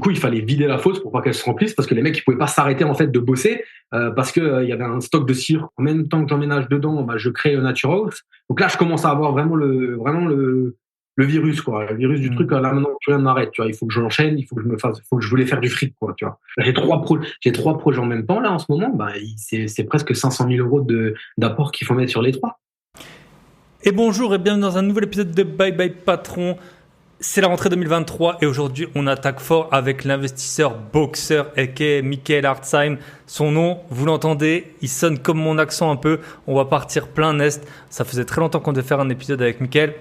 coup, il fallait vider la fosse pour pas qu'elle se remplisse parce que les mecs, ils pouvaient pas s'arrêter en fait de bosser parce que il y avait un stock de cire. En même temps que j'emménage dedans, je crée Nature House. Donc là, je commence à avoir vraiment le virus, quoi. Le virus du truc, là, maintenant, plus rien ne m'arrête, tu vois. Il faut que je l'enchaîne, il faut que je voulais faire du fric, quoi, tu vois. J'ai trois projets en même temps, là, en ce moment. C'est presque 500 000 euros d'apport qu'il faut mettre sur les trois. Et bonjour et bienvenue dans un nouvel épisode de Bye Bye Patron. C'est la rentrée 2023 et aujourd'hui, on attaque fort avec l'investisseur boxeur, aka Michael Hartzheim. Son nom, vous l'entendez, il sonne comme mon accent un peu. On va partir plein est. Ça faisait très longtemps qu'on devait faire un épisode avec Michael.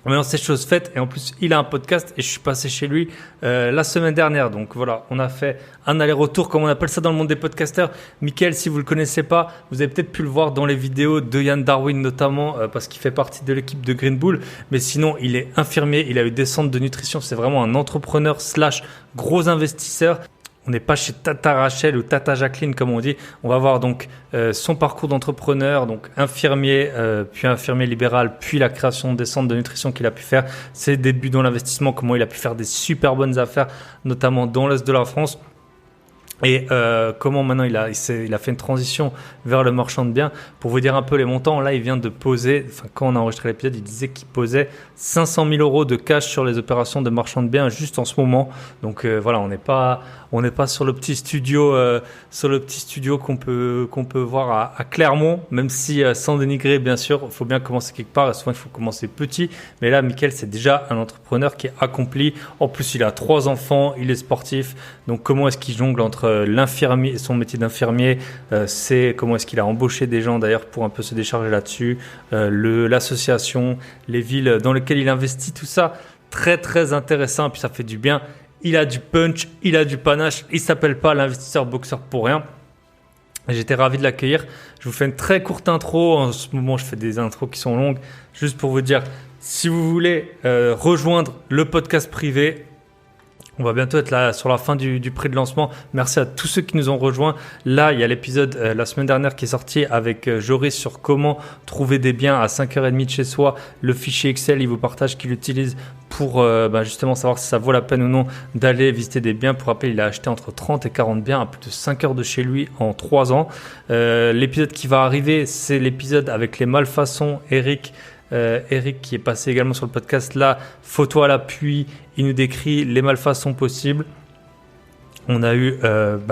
Maintenant, c'est chose faite et en plus, il a un podcast et je suis passé chez lui la semaine dernière. Donc voilà, on a fait un aller-retour, comme on appelle ça dans le monde des podcasteurs. Michael, si vous ne le connaissez pas, vous avez peut-être pu le voir dans les vidéos de Yann Darwin notamment parce qu'il fait partie de l'équipe de Green Bull. Mais sinon, il est infirmier, il a eu des centres de nutrition. C'est vraiment un entrepreneur / gros investisseur. On n'est pas chez Tata Rachel ou Tata Jacqueline comme on dit. On va voir donc son parcours d'entrepreneur, donc infirmier, puis infirmier libéral, puis la création des centres de nutrition qu'il a pu faire, ses débuts dans l'investissement, comment il a pu faire des super bonnes affaires, notamment dans l'Est de la France. Et comment maintenant il a fait une transition vers le marchand de biens. Pour vous dire un peu les montants, là il vient de poser, quand on a enregistré l'épisode, il disait qu'il posait 500 000 euros de cash sur les opérations de marchand de biens juste en ce moment. Donc voilà, on n'est pas sur le petit studio, qu'on peut voir à Clermont, même si sans dénigrer bien sûr, il faut bien commencer quelque part. Et souvent il faut commencer petit. Mais là, Michael, c'est déjà un entrepreneur qui est accompli. En plus, il a 3 enfants, il est sportif. Donc comment est-ce qu'il jongle entre l'infirmier, son métier d'infirmier, c'est comment est-ce qu'il a embauché des gens d'ailleurs pour un peu se décharger là-dessus, l'association, les villes dans lesquelles il investit, tout ça, très très intéressant, et puis ça fait du bien. Il a du punch, il a du panache, il s'appelle pas l'investisseur boxeur pour rien. J'étais ravi de l'accueillir. Je vous fais une très courte intro. En ce moment, je fais des intros qui sont longues, juste pour vous dire, si vous voulez rejoindre le podcast privé, on va bientôt être là sur la fin du prix de lancement. Merci à tous ceux qui nous ont rejoints. Là, il y a l'épisode la semaine dernière qui est sorti avec Joris sur comment trouver des biens à 5h30 de chez soi. Le fichier Excel, il vous partage qu'il utilise pour justement savoir si ça vaut la peine ou non d'aller visiter des biens. Pour rappel, il a acheté entre 30 et 40 biens à plus de 5 heures de chez lui en 3 ans. L'épisode qui va arriver, c'est l'épisode avec les malfaçons. Eric qui est passé également sur le podcast là, photo à l'appui, il nous décrit les malfaçons possibles. On a eu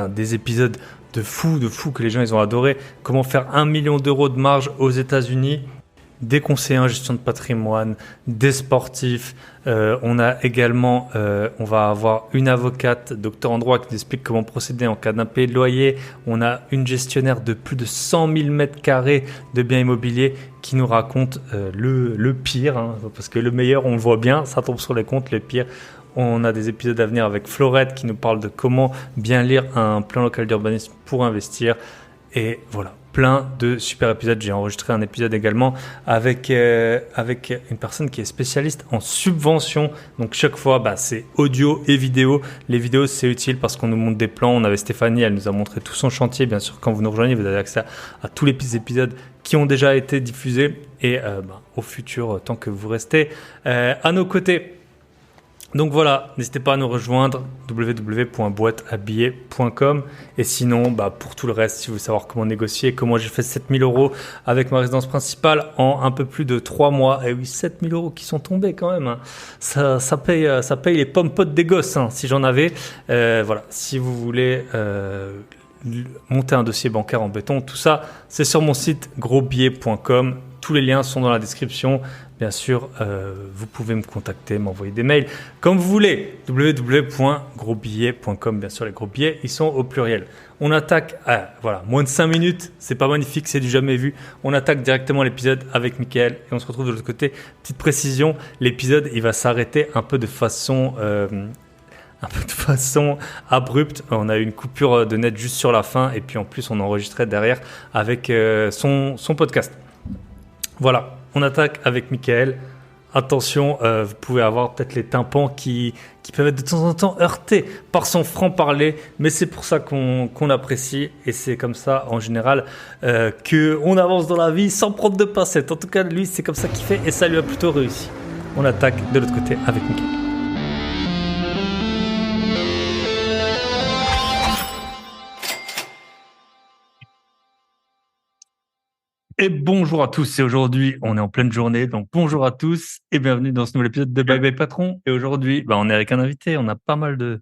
des épisodes de fou que les gens ils ont adoré. Comment faire 1 million d'euros de marge aux États-Unis, des conseillers en gestion de patrimoine, des sportifs. On a également, on va avoir une avocate, docteur en droit, qui nous explique comment procéder en cas d'impayé de loyer. On a une gestionnaire de plus de 100 000 mètres carrés de biens immobiliers qui nous raconte le pire, parce que le meilleur, on le voit bien, ça tombe sur les comptes, le pire. On a des épisodes à venir avec Florette qui nous parle de comment bien lire un plan local d'urbanisme pour investir. Et voilà, plein de super épisodes. J'ai enregistré un épisode également avec une personne qui est spécialiste en subvention. Donc chaque fois, c'est audio et vidéo. Les vidéos, c'est utile parce qu'on nous montre des plans. On avait Stéphanie, elle nous a montré tout son chantier. Bien sûr, quand vous nous rejoignez, vous avez accès à tous les petits épisodes qui ont déjà été diffusés et au futur, tant que vous restez à nos côtés. Donc voilà, n'hésitez pas à nous rejoindre, www.boîteabillets.com. Et sinon, pour tout le reste, si vous voulez savoir comment négocier, comment j'ai fait 7 000 euros avec ma résidence principale en un peu plus de 3 mois. Et oui, 7 000 euros qui sont tombés quand même. Ça paye les pommes potes des gosses, si j'en avais. Voilà, si vous voulez monter un dossier bancaire en béton, tout ça, c'est sur mon site grosbillet.com. Tous les liens sont dans la description. Bien sûr, vous pouvez me contacter, m'envoyer des mails comme vous voulez. www.grosbillet.com. Bien sûr, les gros billets, ils sont au pluriel. On attaque moins de 5 minutes. C'est pas magnifique, c'est du jamais vu. On attaque directement l'épisode avec Michael et on se retrouve de l'autre côté. Petite précision, l'épisode, il va s'arrêter un peu de façon abrupte. On a eu une coupure de net juste sur la fin et puis en plus, on enregistrait derrière avec son podcast. Voilà. On attaque avec Michael. Attention, vous pouvez avoir peut-être les tympans qui peuvent être de temps en temps heurtés par son franc-parler, mais c'est pour ça qu'on apprécie et c'est comme ça en général qu'on avance dans la vie sans prendre de pincettes. En tout cas, lui, c'est comme ça qu'il fait et ça lui a plutôt réussi. On attaque de l'autre côté avec Michael. Et bonjour à tous. Et aujourd'hui, on est en pleine journée. Donc, bonjour à tous et bienvenue dans ce nouvel épisode de Bye Bye Patron. Et aujourd'hui, on est avec un invité. On a pas mal de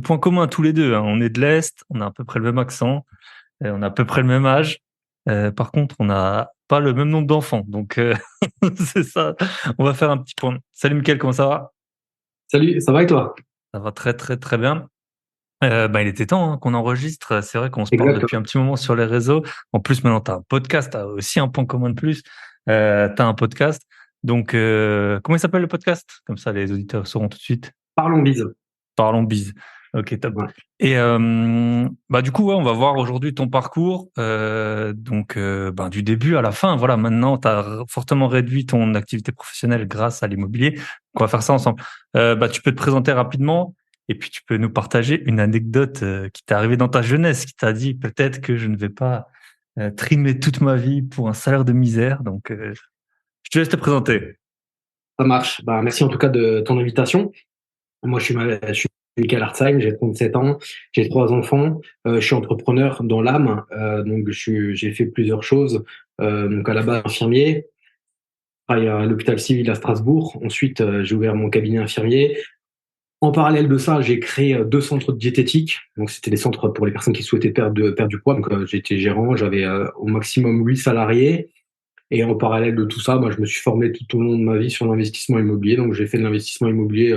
points communs tous les deux, hein. On est de l'Est, on a à peu près le même accent, et on a à peu près le même âge. Par contre, on n'a pas le même nombre d'enfants. Donc, c'est ça. On va faire un petit point. Salut Mickaël, comment ça va? Salut, ça va et toi? Ça va très, très, très bien. Il était temps, hein, qu'on enregistre. C'est vrai qu'on se parle depuis un Exactement. petit moment sur les réseaux. En plus, maintenant, tu as un podcast, tu as aussi un point commun de plus. Tu as un podcast. Donc, comment il s'appelle le podcast? Comme ça, les auditeurs sauront tout de suite. Parlons bise. Parlons bise. Ok, top. Ouais. Et du coup, ouais, on va voir aujourd'hui ton parcours. Du début à la fin. Voilà, maintenant, tu as fortement réduit ton activité professionnelle grâce à l'immobilier. On va faire ça ensemble. Tu peux te présenter rapidement et puis tu peux nous partager une anecdote qui t'est arrivée dans ta jeunesse, qui t'a dit peut-être que je ne vais pas trimer toute ma vie pour un salaire de misère. Donc, je te laisse te présenter. Ça marche. Merci en tout cas de ton invitation. Moi, je suis Michael Hartzheim, j'ai 37 ans, j'ai 3 enfants, je suis entrepreneur dans l'âme, j'ai fait plusieurs choses. Donc à la base, infirmier, je travaille à l'hôpital civil à Strasbourg. Ensuite, j'ai ouvert mon cabinet infirmier. En parallèle de ça, j'ai créé 2 centres de diététique. Donc c'était des centres pour les personnes qui souhaitaient perdre du poids. Donc j'étais gérant, j'avais au maximum 8 salariés. Et en parallèle de tout ça, je me suis formé tout au long de ma vie sur l'investissement immobilier. Donc j'ai fait de l'investissement immobilier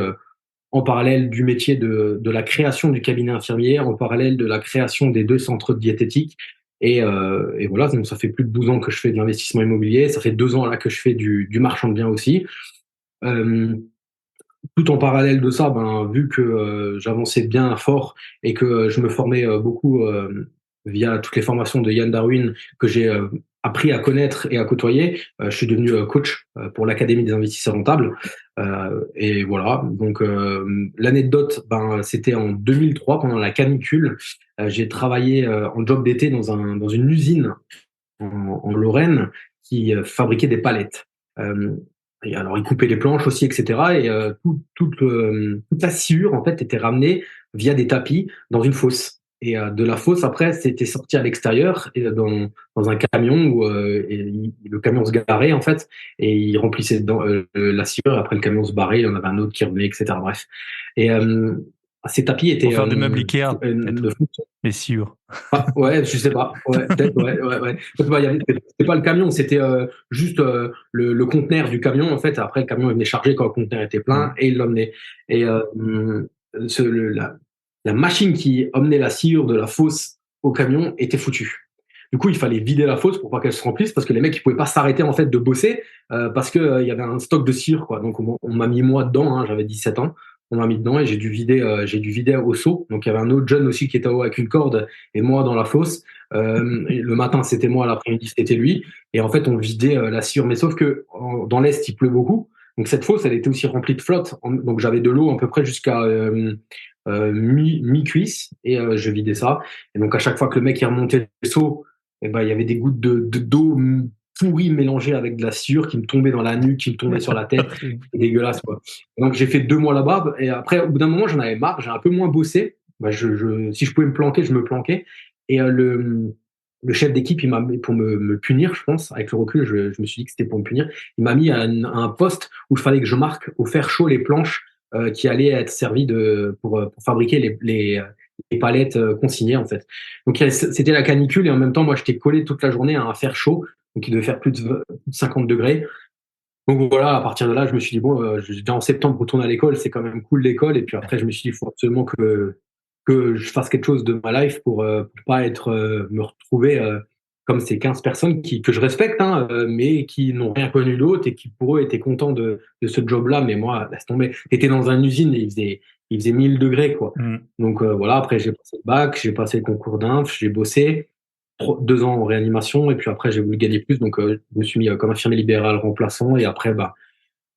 en parallèle du métier de la création du cabinet infirmier, en parallèle de la création des 2 centres de diététique. Et voilà, donc ça fait plus de 12 ans que je fais de l'investissement immobilier. Ça fait 2 ans là que je fais du marchand de biens aussi. Euh, Tout en parallèle de ça, vu que j'avançais bien fort et que je me formais beaucoup via toutes les formations de Yann Darwin que j'ai appris à connaître et à côtoyer, je suis devenu coach pour l'Académie des investisseurs rentables. Et voilà, donc l'anecdote, c'était en 2003 pendant la canicule. J'ai travaillé en job d'été dans une usine en Lorraine qui fabriquait des palettes. Et alors, ils coupaient les planches aussi, etc. Et toute la sciure, en fait, était ramenée via des tapis dans une fosse. Et de la fosse, après, c'était sorti à l'extérieur, et dans un camion où le camion se garait, en fait, et il remplissait la sciure. Et après, le camion se barrait, il y en avait un autre qui revenait, etc. Bref. Et ces tapis Pour étaient faire des meubles Ikea, peut-être. de Les sciures. ah, ouais, je sais pas. Ouais, peut-être, ouais, ouais, ouais. C'était pas le camion, c'était juste le conteneur du camion. En fait, après, le camion il venait charger quand le conteneur était plein et il l'emmenait. Et la machine qui emmenait la sciure de la fosse au camion était foutue. Du coup, il fallait vider la fosse pour pas qu'elle se remplisse parce que les mecs ils pouvaient pas s'arrêter en fait de bosser parce que il y avait un stock de cire quoi. Donc on m'a mis moi dedans, hein, j'avais 17 ans. On m'a mis dedans et j'ai dû vider au seau. Donc il y avait un autre jeune aussi qui était haut avec une corde et moi dans la fosse. Le matin c'était moi, l'après-midi c'était lui. Et en fait on vidait la sciure. Mais sauf que dans l'est il pleut beaucoup. Donc cette fosse elle était aussi remplie de flotte. Donc j'avais de l'eau à peu près jusqu'à mi-cuisse et je vidais ça. Et donc à chaque fois que le mec il remontait le seau, il y avait des gouttes d'eau pourrie mélangées avec de la sciure qui me tombait dans la nuque, qui me tombait sur la tête. C'était dégueulasse quoi. Donc j'ai fait 2 mois là-bas et après au bout d'un moment j'en avais marre, j'ai un peu moins bossé. Si je pouvais me planquer, je me planquais. Et le chef d'équipe, il m'a pour me punir, je pense, avec le recul, je me suis dit que c'était pour me punir. Il m'a mis à un poste où il fallait que je marque au fer chaud les planches qui allaient être servies pour fabriquer les palettes consignées en fait. Donc c'était la canicule et en même temps moi j'étais collé toute la journée à un fer chaud, donc il devait faire plus de 50 degrés. Donc voilà, à partir de là, je me suis dit, bon, j'étais en septembre, retourne à l'école, c'est quand même cool l'école. Et puis après, je me suis dit, il faut absolument que je fasse quelque chose de ma life pour pas me retrouver comme ces 15 personnes que je respecte, hein, mais qui n'ont rien connu d'autre et qui pour eux étaient contents de ce job-là. Mais moi, laisse tomber. J'étais dans une usine et il faisait 1000 degrés, quoi. Donc voilà, après, j'ai passé le bac, j'ai passé le concours d'inf, j'ai bossé. 2 ans en réanimation et puis après j'ai voulu gagner plus donc je me suis mis comme infirmier libéral remplaçant et après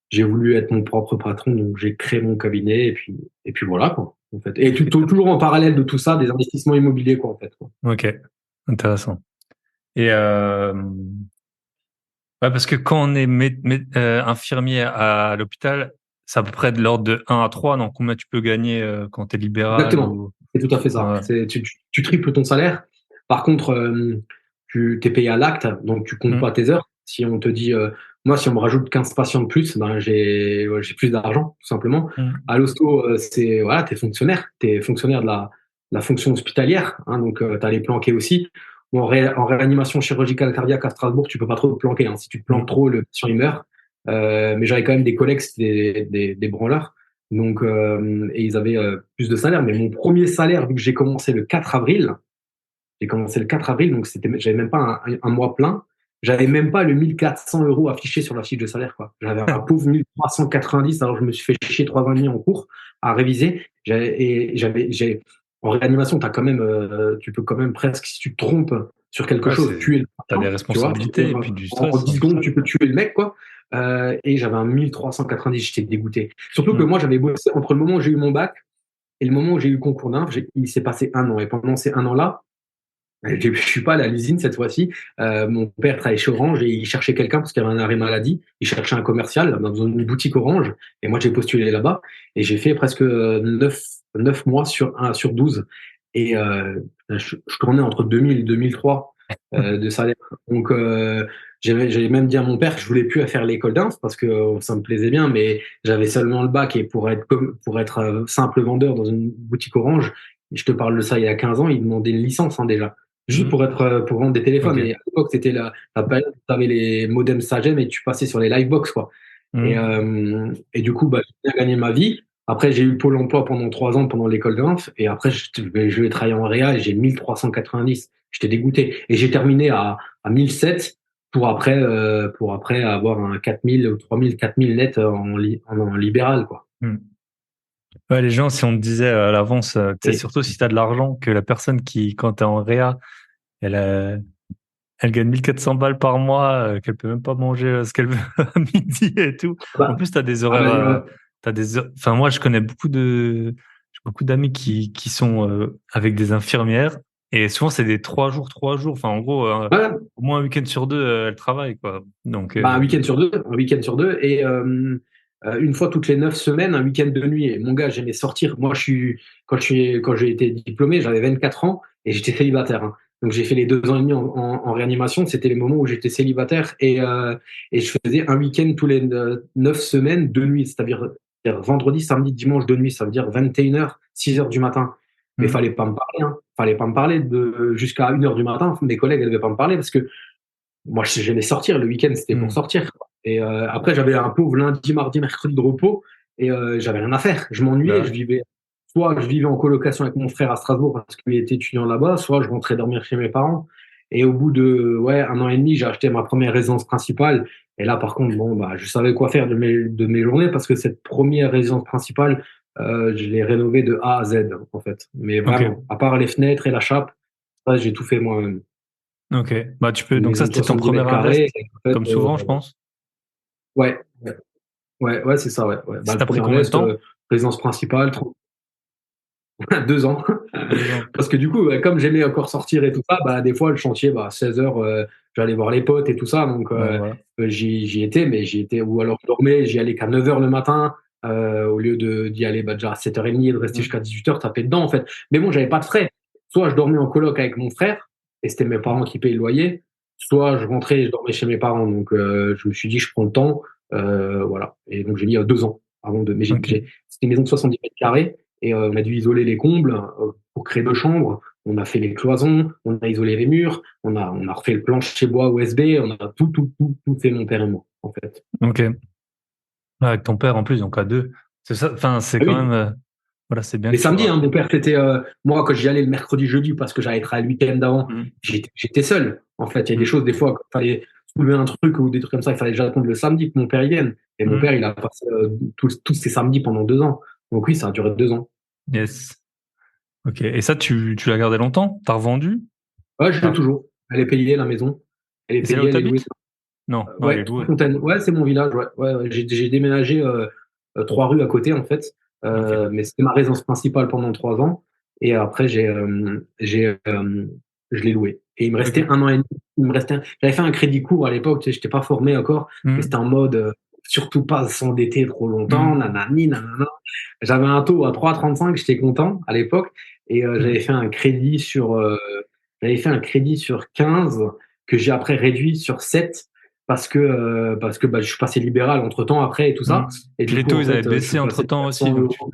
j'ai voulu être mon propre patron donc j'ai créé mon cabinet et puis voilà quoi en fait et toujours en parallèle de tout ça des investissements immobiliers quoi en fait quoi. Ok, intéressant. Et parce que quand on est infirmier à l'hôpital, c'est à peu près de l'ordre de 1 à 3. Donc combien tu peux gagner quand tu es libéral Exactement, c'est tout à fait ça. Ouais. Tu triples ton salaire. Par contre t'es payé à l'acte, donc tu comptes pas tes heures. Si on te dit, moi, si on me rajoute 15 patients de plus, ben, j'ai plus d'argent, tout simplement. À l'hosto, voilà, t'es fonctionnaire de la fonction hospitalière, hein, donc t'as les planqués aussi. Bon, en réanimation chirurgicale cardiaque à Strasbourg, tu peux pas trop te planquer, hein. Si tu te planques trop, le patient il meurt. Mais j'avais quand même des collègues, c'était des branleurs. Donc, et ils avaient plus de salaire. Mais mon premier salaire, vu que j'ai commencé le 4 avril, donc j'avais même pas un mois plein. J'avais même pas le 1 400 € affiché sur la fiche de salaire, quoi. J'avais un pauvre 1 390, alors je me suis fait chier 3 ans et demi en cours à réviser. En réanimation, tu peux quand même presque, si tu te trompes sur quelque chose, tuer le T'as des patient, tu vois. responsabilités et puis du stress. En 10 secondes, tu peux tuer le mec, quoi. Et j'avais un 1 390, j'étais dégoûté. Surtout que moi, j'avais bossé entre le moment où j'ai eu mon bac et le moment où j'ai eu le concours d'inf, il s'est passé un an. Et pendant ces un an-là, je suis pas allé à l'usine cette fois-ci. Mon père travaillait chez Orange et il cherchait quelqu'un parce qu'il y avait un arrêt maladie. Il cherchait un commercial dans une boutique Orange. Et moi, j'ai postulé là-bas et j'ai fait presque 9 mois sur 12. Et je tournais entre 2000 et 2003 de salaire. Donc, j'avais même dit à mon père que je voulais plus faire l'école d'inf parce que ça me plaisait bien, mais j'avais seulement le bac et pour être simple vendeur dans une boutique Orange, je te parle de ça il y a 15 ans, il demandait une licence, hein, déjà. Juste pour vendre des téléphones. Okay. Et à l'époque, c'était la période où tu avais les modems Sagem et tu passais sur les Livebox, quoi. Et du coup, bah, j'ai bien gagné ma vie. Après, j'ai eu Pôle emploi pendant 3 ans pendant l'école d'inf. Et après, je vais travailler en réa et j'ai 1 390. J'étais dégoûté. Et j'ai terminé à 1 007 pour après avoir un 4 000 ou 3 000, 4 000 net en libéral, quoi. Ouais, les gens, si on te disait à l'avance, tu sais, surtout si tu as de l'argent, que la personne qui, quand tu es en réa, elle gagne 1 400 balles par mois, qu'elle peut même pas manger ce qu'elle veut à midi et tout. En plus, tu as des horaires. Enfin, moi, je connais j'ai beaucoup d'amis qui sont avec des infirmières et souvent, c'est des 3 jours. Enfin, en gros, au moins un week-end sur 2, elles travaillent, quoi. Donc, un week-end sur deux. Et une fois toutes les 9 semaines, un week-end de nuit. Et mon gars, j'aimais sortir. Moi, quand j'ai été diplômé, j'avais 24 ans et j'étais célibataire, hein. Donc, j'ai fait les 2 ans et demi en réanimation. C'était les moments où j'étais célibataire et je faisais un week-end tous les 9 semaines de nuit, c'est-à-dire vendredi, samedi, dimanche de nuit. Ça veut dire 21h, 6h du matin. Mais fallait pas me parler, hein. Fallait pas me parler jusqu'à 1h du matin. Mes collègues ne devaient pas me parler parce que moi, j'aimais sortir. Le week-end, c'était pour sortir. Et après, j'avais un pauvre lundi, mardi, mercredi de repos et j'avais rien à faire. Je m'ennuyais. Soit je vivais en colocation avec mon frère à Strasbourg parce qu'il était étudiant là-bas, soit je rentrais dormir chez mes parents. Et au bout de 1 an et demi, j'ai acheté ma première résidence principale. Et là, par contre, bon, bah, je savais quoi faire de mes journées parce que cette première résidence principale, je l'ai rénovée de A à Z, en fait. Mais vraiment, à part les fenêtres et la chape, ça, j'ai tout fait moi-même. Ok, bah tu peux. Donc ça, c'était ton premier invest, comme souvent, je pense. Ouais, c'est ça, ouais. Bah, t'as pris combien de temps? Résidence principale, 2 ans. Parce que du coup, comme j'aimais encore sortir et tout ça, bah, des fois, le chantier, 16h, j'allais voir les potes et tout ça. Donc, j'y étais, ou alors je dormais, j'y allais qu'à 9h le matin, au lieu d'y aller déjà à 7h30 et de rester jusqu'à 18h, taper dedans, en fait. Mais bon, j'avais pas de frais. Soit je dormais en coloc avec mon frère, et c'était mes parents qui payaient le loyer, soit je rentrais et je dormais chez mes parents. Donc, je me suis dit, je prends le temps, voilà. Et donc, j'ai mis 2 ans avant de. Mais c'était une maison de 70 mètres carrés. Et on a dû isoler les combles pour créer 2 chambres. On a fait les cloisons, on a isolé les murs, on a refait le plancher bois USB, on a tout fait mon père et moi, en fait. Ok. Avec ton père en plus, donc à 2. C'est ça. Enfin, c'est quand même. Voilà, c'est bien. Les samedis, hein, mon père, c'était moi quand j'y allais le mercredi, jeudi, parce que j'allais travailler le week-end d'avant, j'étais seul. En fait, il y a des choses des fois, quand il fallait soulever un truc ou des trucs comme ça, il fallait déjà attendre le samedi que mon père y vienne. Et mon père, il a passé tous ses samedis pendant 2 ans. Donc oui, ça a duré 2 ans. Yes. Ok. Et ça, tu l'as gardé longtemps? T'as revendu? Ouais, je l'ai toujours. Elle est payée, la maison. Elle est payée, elle est louée. Non, ouais, elle est louée. Fontaine. Ouais, c'est mon village. Ouais. J'ai déménagé 3 rues à côté, en fait. Mais c'était ma résidence principale pendant 3 ans. Et après, je l'ai loué. Et il me restait 1 an et demi. J'avais fait un crédit court à l'époque. Tu sais, j'étais pas formé encore. Mais c'était en mode surtout pas s'endetter trop longtemps. Nanani, nanana. J'avais un taux à 3,35. J'étais content à l'époque. Et j'avais fait un crédit sur j'avais fait un crédit sur 15 que j'ai après réduit sur 7 parce que bah, je suis passé libéral entre temps après et tout ça. Et Puis du les coup, taux, en ils avaient fait, je baissé suis passé de entre-temps aussi, 400 donc euros.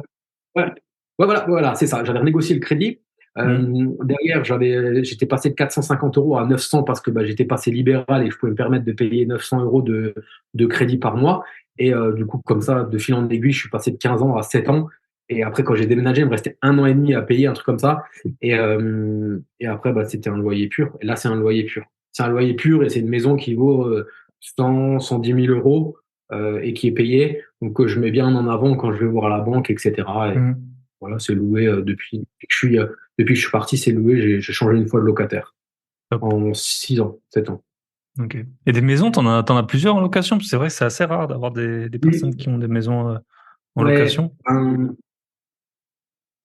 Ouais, ouais, voilà, c'est ça. J'avais renégocié le crédit. Mmh. Derrière, j'étais passé de 450 euros à 900 parce que bah, j'étais passé libéral et je pouvais me permettre de payer 900 euros de crédit par mois. Et du coup, comme ça, de fil en aiguille, je suis passé de 15 ans à 7 ans. Et après, quand j'ai déménagé, il me restait 1 an et demi à payer, un truc comme ça. Et après, bah, c'était un loyer pur. Et là, c'est un loyer pur. C'est un loyer pur et c'est une maison qui vaut 110 000 euros et qui est payée. Donc, je mets bien en avant quand je vais voir la banque, etc. Et Mmh. voilà, c'est loué depuis que je suis parti, c'est loué. J'ai changé une fois de locataire Top. en 6 ans, 7 ans. OK. Et des maisons, t'en as plusieurs en location? Parce que c'est vrai que c'est assez rare d'avoir des personnes Oui, qui ont des maisons en ouais. location.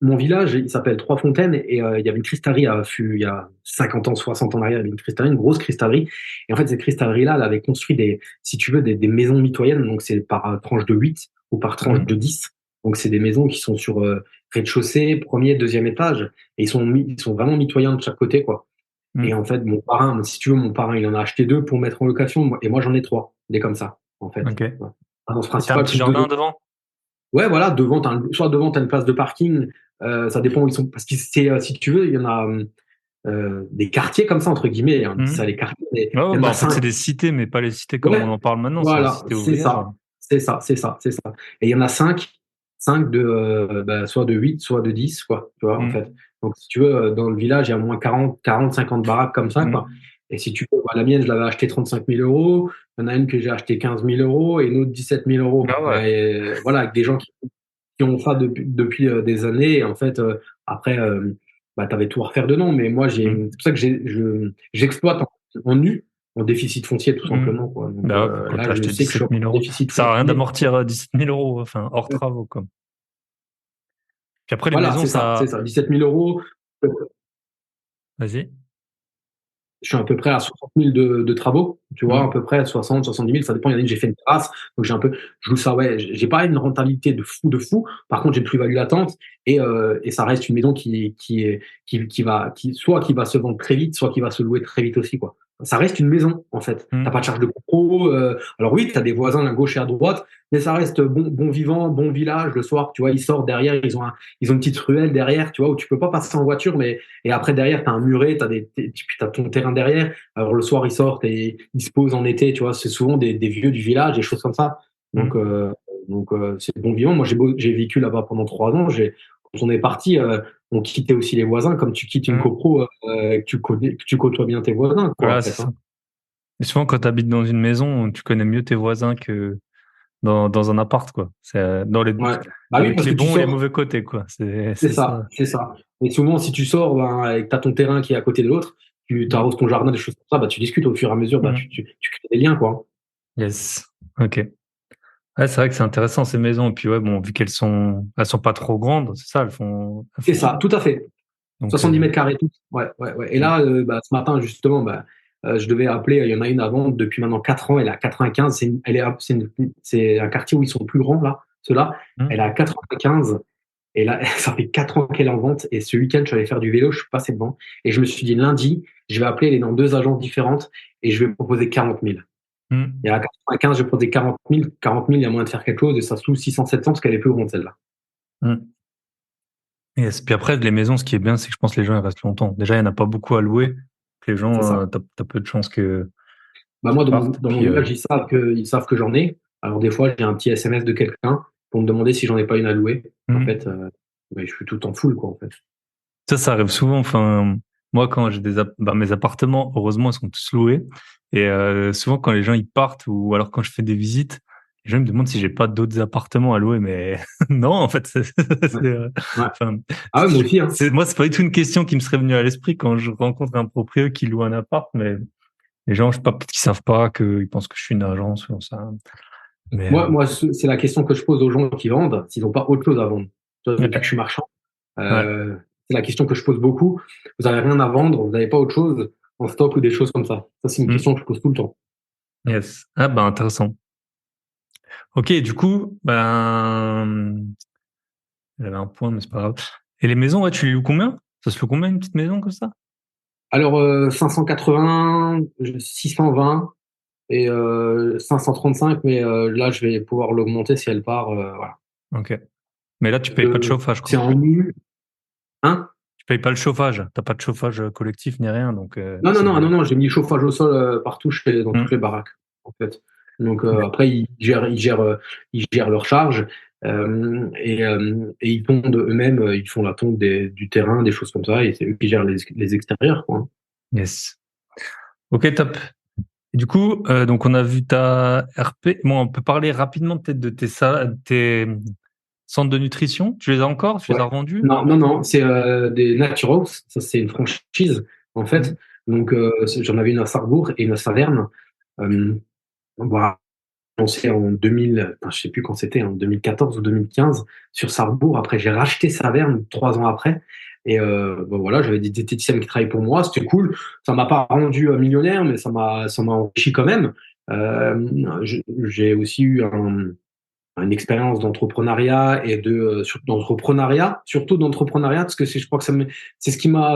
Mon village, il s'appelle Trois-Fontaines et il y avait une cristallerie il y a 50 ans, 60 ans en arrière, il y avait une cristallerie, une grosse cristallerie. Et en fait, cette cristallerie-là, elle avait construit si tu veux, des maisons mitoyennes. Donc, c'est par tranche de 8 ou par tranche de Mmh. 10. Donc, c'est des maisons qui sont sur rez-de-chaussée, premier, deuxième étage. Et ils sont vraiment mitoyens de chaque côté, quoi. Et Mmh. en fait, mon parrain, si tu veux, mon parrain, il en a acheté 2 pour mettre en location. Et moi, j'en ai 3, des comme ça, en fait. OK. Ouais. Résidence Et t'as un principale, petit plus deux. jardin devant? Ouais, voilà, devant, soit devant, tu as une place de parking, ça dépend où ils sont. Parce que si tu veux, il y en a des quartiers comme ça, entre guillemets, hein, on dit Mmh. ça les quartiers, mais Ouais, il y en bah, a en fait, 5. c'est des cités, mais pas les cités comme on Ouais, en parle maintenant, c'est des voilà, cités c'est ouvrières. ça, c'est ça, c'est ça, c'est ça. Et il y en a 5 bah, soit de 8 soit de 10 quoi, tu vois, en Mmh. fait. Donc, si tu veux, dans le village, il y a au moins 50 baraques comme ça, quoi. Mmh. Et si tu veux, bah, la mienne, je l'avais acheté 35 000 euros. Il y en a une que j'ai acheté 15 000 euros et une autre 17 000 euros. Ah ouais. Et voilà, avec des gens qui ont ça depuis des années. Et en fait, après, bah, tu avais tout à refaire dedans. Mais moi, c'est Mmh. pour ça que j'exploite en nu, en déficit foncier, tout Mmh. simplement, quoi. Donc Bah ouais, quand là, t'as je acheté sais que je suis 17 000 en euros, déficit ça sert à rien foncier. d'amortir 17 000 euros, enfin, hors travaux, quoi. Puis après, les Voilà, maisons, c'est ça, c'est ça. ça. 17 000 euros. Vas-y. Je suis à peu près à 60 000 de travaux, tu vois, à Mmh. peu près 60, 70 000, ça dépend. Il y en a une, j'ai fait une terrasse, donc je loue ça, ouais, j'ai pas une rentabilité de fou. Par contre, j'ai une plus-value latente et ça reste une maison soit qui va se vendre très vite, soit qui va se louer très vite aussi, quoi. Ça reste une maison, en fait. T'as Mmh. pas de charge de copro. Alors oui, t'as des voisins à gauche et à droite, mais ça reste bon vivant, bon village. Le soir, tu vois, ils sortent derrière, ils ont une petite ruelle derrière, tu vois, où tu peux pas passer en voiture, mais et après, derrière, tu as un muret, puis tu as ton terrain derrière. Alors, le soir, ils sortent et ils se posent en été, tu vois. C'est souvent des vieux du village, des choses comme ça. Donc, Mmh. c'est bon vivant. Moi, j'ai vécu là-bas pendant 3 ans. Quand on est parti, on quittait aussi les voisins, comme tu quittes une Mmh. copro, que tu côtoies bien tes voisins, quoi, en Voilà, c'est fait. Hein. ça. Et souvent, quand tu habites dans une maison, tu connais mieux tes voisins que dans un appart, quoi. C'est Ouais. Bah oui, avec parce les que tu bons et les sors. mauvais côtés, quoi. C'est C'est ça, ça. c'est ça. Et souvent, si tu sors ben, et que tu as ton terrain qui est à côté de l'autre, tu Mmh. arroses ton jardin, des choses comme ça, bah, tu discutes au fur et à mesure, bah, Mmh. tu crées des liens, quoi. Yes. OK. Ouais, c'est vrai que c'est intéressant ces maisons. Et puis ouais, bon, vu elles sont pas trop grandes, c'est ça, elles C'est font. ça, tout à fait. Donc, 70 mètres carrés, tout. Ouais, ouais, ouais. Et mmh. là, bah, ce matin, justement, bah, je devais appeler. Il y en a une à vendre depuis maintenant 4 ans. Elle est à 95. C'est un quartier où ils sont plus grands, là, ceux-là. Mmh. Elle est à 95. Et là, ça fait 4 ans qu'elle est en vente. Et ce week-end, je suis allé faire du vélo. Je suis passé devant. Et je me suis dit, lundi, je vais appeler. Elle est dans 2 agences différentes. Et je vais proposer 40 000. Mmh. Et à 95, je vais proposer 40 000. 40 000, il y a moyen de faire quelque chose. Et ça se loue 600, 700 parce qu'elle est plus grande, celle-là. Mmh. Yes. Puis après, les maisons, ce qui est bien, c'est que je pense que les gens ils restent longtemps. Déjà, il y en a pas beaucoup à louer. Les C'est gens, ça. t'as peu de chances que Bah moi, qu'ils partent. dans mon Puis, village, ils savent que j'en ai. Alors des fois, j'ai un petit SMS de quelqu'un pour me demander si j'en ai pas une à louer. En fait, mmh. mais je suis tout en full, quoi, en fait. Ça arrive souvent. Enfin, moi, quand j'ai mes appartements, heureusement, ils sont tous loués. Et souvent, quand les gens ils partent ou alors quand je fais des visites, les gens me demandent si j'ai pas d'autres appartements à louer. Mais non, en fait, Ouais. Ouais. enfin, Ah ouais, moi aussi, hein. moi, c'est pas du tout une question qui me serait venue à l'esprit quand je rencontre un propriétaire qui loue un appart. Mais les gens, je sais pas, peut-être qu'ils savent pas, qu'ils pensent que je suis une agence ou ça. Mais Moi, c'est la question que je pose aux gens qui vendent, s'ils n'ont pas autre chose à vendre. Tu vois, depuis que je ouais, suis marchand, ouais. euh, c'est la question que je pose beaucoup. Vous avez rien à vendre, vous n'avez pas autre chose en stock ou des choses comme ça. Ça, c'est une Hmm. question que je pose tout le temps. Yes. Ah, bah, intéressant. Ok, du coup, j'avais un point, mais c'est pas grave. Et les maisons, ouais, tu les loues combien? Ça se loue combien une petite maison comme ça? Alors 580, 620 et 535, mais là je vais pouvoir l'augmenter si elle part. Voilà. Ok. Mais là, tu payes pas de chauffage, C'est quoi. en nu, hein? Tu payes pas le chauffage. T'as pas de chauffage collectif ni rien, donc Non, non, c'est non, bien. non, non, j'ai mis le chauffage au sol partout dans toutes les Hmm. baraques, en fait. Donc Mais- après, ils gèrent leur charge et ils tondent eux-mêmes, ils font la tonte du terrain, des choses comme ça, et c'est eux qui gèrent les extérieurs, quoi. Yes. Ok, top. Et du coup, donc on a vu ta RP. Bon, on peut parler rapidement peut-être de tes centres de nutrition. Tu les as encore? Tu les Ouais. as revendus? Non, non, non, c'est des Naturals, ça c'est une franchise, en fait. Hmm. Donc j'en avais une à Sarrebourg et une à Saverne. Euh, voilà, lancé en 2000, enfin, je sais plus quand c'était, en 2014 ou 2015, sur Sarrebourg. Après, j'ai racheté Saverne 3 ans après. Et bon, voilà, j'avais des diététiciennes qui travaillaient pour moi. C'était cool. Ça m'a pas rendu millionnaire, mais ça m'a enrichi quand même. J'ai aussi eu une expérience d'entrepreneuriat et d'entrepreneuriat, surtout d'entrepreneuriat, parce que je crois que c'est ce qui m'a.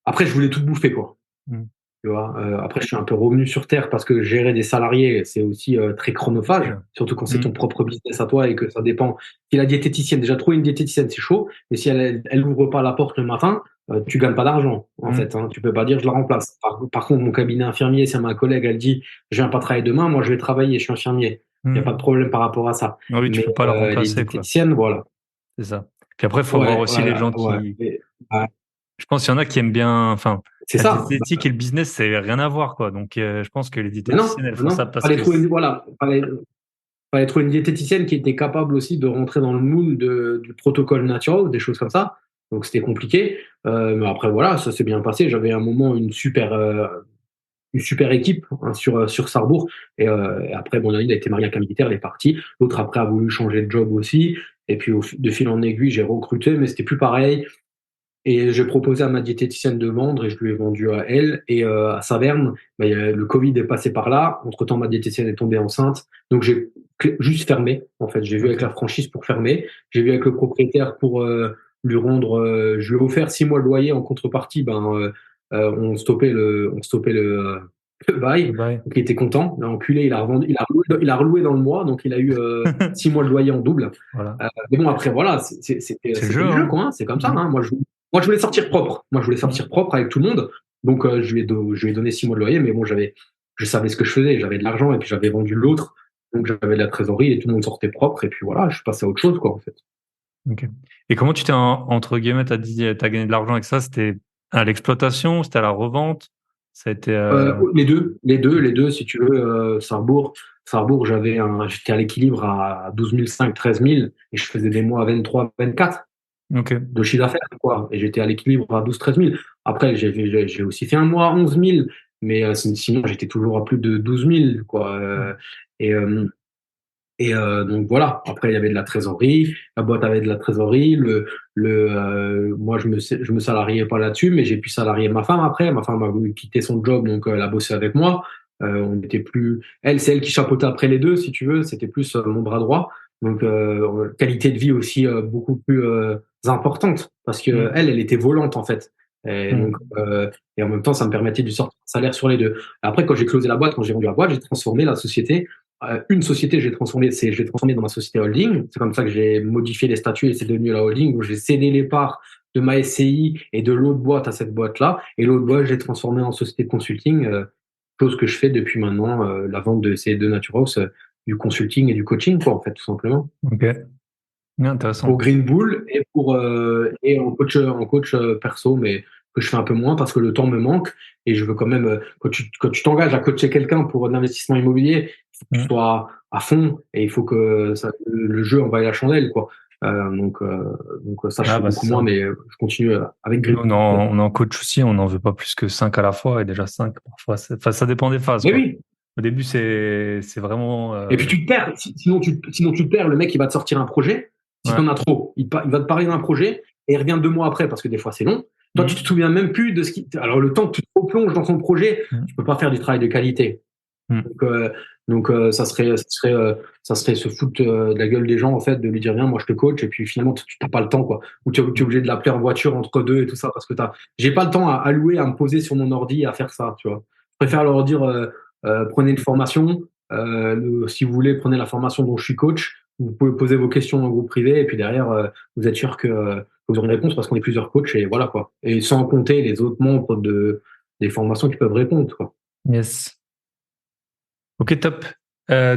Après, je voulais tout bouffer, quoi. Hmm. Tu vois, après, je suis un peu revenu sur terre parce que gérer des salariés, c'est aussi très chronophage, surtout quand c'est Hmm. ton propre business à toi et que ça dépend. Si la diététicienne, déjà trouver une diététicienne, c'est chaud, mais si elle ouvre pas la porte le matin, tu gagnes pas d'argent, en Hmm. fait. Hein. Tu peux pas dire je la remplace. Par contre, mon cabinet infirmier, c'est ma collègue, elle dit je viens pas travailler demain, moi je vais travailler, je suis infirmier. Il n'y a pas de Hmm. problème par rapport à ça. Ah oui, tu Mais peux pas la les remplacer, quoi. diététiciennes, voilà. C'est ça. Puis après, il faut voir Ouais, aussi les voilà, gens ouais. qui. Ouais, Je pense qu'il y en a qui aiment bien. Enfin, c'est la ça. diététique et le business, c'est rien à voir, quoi. Donc, je pense que les Mais non, diététiciennes, elles mais font ça non. parce Fallait que. trouver, voilà, fallait trouver une diététicienne qui était capable aussi de rentrer dans le moule du protocole natural, des choses comme ça. Donc c'était compliqué. Mais après, voilà, ça s'est bien passé. J'avais un moment une super équipe hein, sur Sarrebourg. Et après, bon, il a été marié avec un militaire, il est parti. L'autre, après, a voulu changer de job aussi. Et puis, de fil en aiguille, j'ai recruté, mais c'était plus pareil. Et j'ai proposé à ma diététicienne de vendre et je lui ai vendu à elle. Et à Saverne, bah, le Covid est passé par là. Entre-temps, ma diététicienne est tombée enceinte. Donc j'ai juste fermé. En fait, j'ai vu avec Ok. la franchise pour fermer. J'ai vu avec le propriétaire pour lui rendre. Je lui ai offert 6 mois de loyer en contrepartie. On stoppait le bail. Bye. Donc il était content. L'enculé, il a revendu, il a reloué dans le mois. Donc il a eu 6 mois de loyer en double. Voilà. Mais bon, après, voilà, C'est le c'était jeu, le jeu, hein. quoi. Hein. C'est comme ça. Hmm. Hein. Moi, je voulais sortir propre. Moi, je voulais Hmm. sortir propre avec tout le monde. Donc, je lui ai donné 6 mois de loyer, mais bon, je savais ce que je faisais. J'avais de l'argent et puis j'avais vendu l'autre. Donc, j'avais de la trésorerie et tout le monde sortait propre. Et puis voilà, je suis passé à autre chose, quoi, en fait. Ok. Et comment tu t'es, entre guillemets, t'as dit, t'as gagné de l'argent avec ça? C'était à l'exploitation? C'était à la revente? Ça a été. Les deux, si tu veux, Sarrebourg, j'étais à l'équilibre à 12 500, 13 000 et je faisais des mois à 23, 24 Ok. de chiffre d'affaires, quoi. Et j'étais à l'équilibre à 12 13 000. Après, j'ai aussi fait un mois à 11 000, mais sinon, j'étais toujours à plus de 12 000, quoi. Et, euh, donc voilà. Après, il y avait de la trésorerie. La boîte avait de la trésorerie. Moi, je me salariais pas là-dessus, mais j'ai pu salarier ma femme après. Ma femme a voulu quitter son job, donc elle a bossé avec moi. On n'était plus. C'est elle qui chapeautait après les deux, si tu veux. C'était plus mon bras droit. Donc qualité de vie aussi beaucoup plus importante parce que Hmm. elle était volante en fait. Et donc Hmm. et en même temps, ça me permettait de sortir un salaire sur les deux. Après, quand j'ai closé la boîte, quand j'ai vendu la boîte, j'ai transformé la société une société, je l'ai transformée dans ma société holding. C'est comme ça que j'ai modifié les statuts et c'est devenu la holding où j'ai cédé les parts de ma SCI et de l'autre boîte à cette boîte-là. Et l'autre boîte, j'ai transformé en société de consulting, chose que je fais depuis maintenant, la vente de ces deux Naturals, du consulting et du coaching, quoi, en fait, tout simplement. Ok. Bien Pour intéressant. Green Bull et en coach perso, mais que je fais un peu moins parce que le temps me manque et je veux quand même quand tu t'engages à coacher quelqu'un pour un investissement immobilier, il faut que tu Hmm. sois à fond et il faut que le jeu envoie la chandelle quoi. Ça je Ah fais bah c'est beaucoup moins ça. mais je continue avec Green Nous, Bull. on en coach aussi, on n'en veut pas plus que 5 à la fois, et déjà 5 parfois. Enfin, ça dépend des phases, Mais quoi. oui. Au début, c'est vraiment. Et puis tu te perds. Sinon tu te perds. Le mec il va te sortir un projet. Si Ouais. t'en as trop, il va te parler d'un projet et il revient 2 mois après parce que des fois c'est long. Toi tu te Hmm. souviens même plus de ce qui. Alors le temps que tu te replonges dans son projet, Hmm. tu peux pas faire du travail de qualité. Hmm. Donc, Donc ça serait se foutre de la gueule des gens en fait, de lui dire viens, moi je te coach, et puis finalement tu n'as pas le temps quoi, ou tu es obligé de l'appeler en voiture entre deux et tout ça parce que j'ai pas le temps à louer, à me poser sur mon ordi à faire ça, tu vois. Je préfère leur dire prenez une formation, si vous voulez prenez la formation dont je suis coach, vous pouvez poser vos questions en groupe privé et puis derrière vous êtes sûr que vous aurez une réponse parce qu'on est plusieurs coachs et voilà quoi. Et sans compter les autres membres des formations qui peuvent répondre quoi. Yes. Ok, top.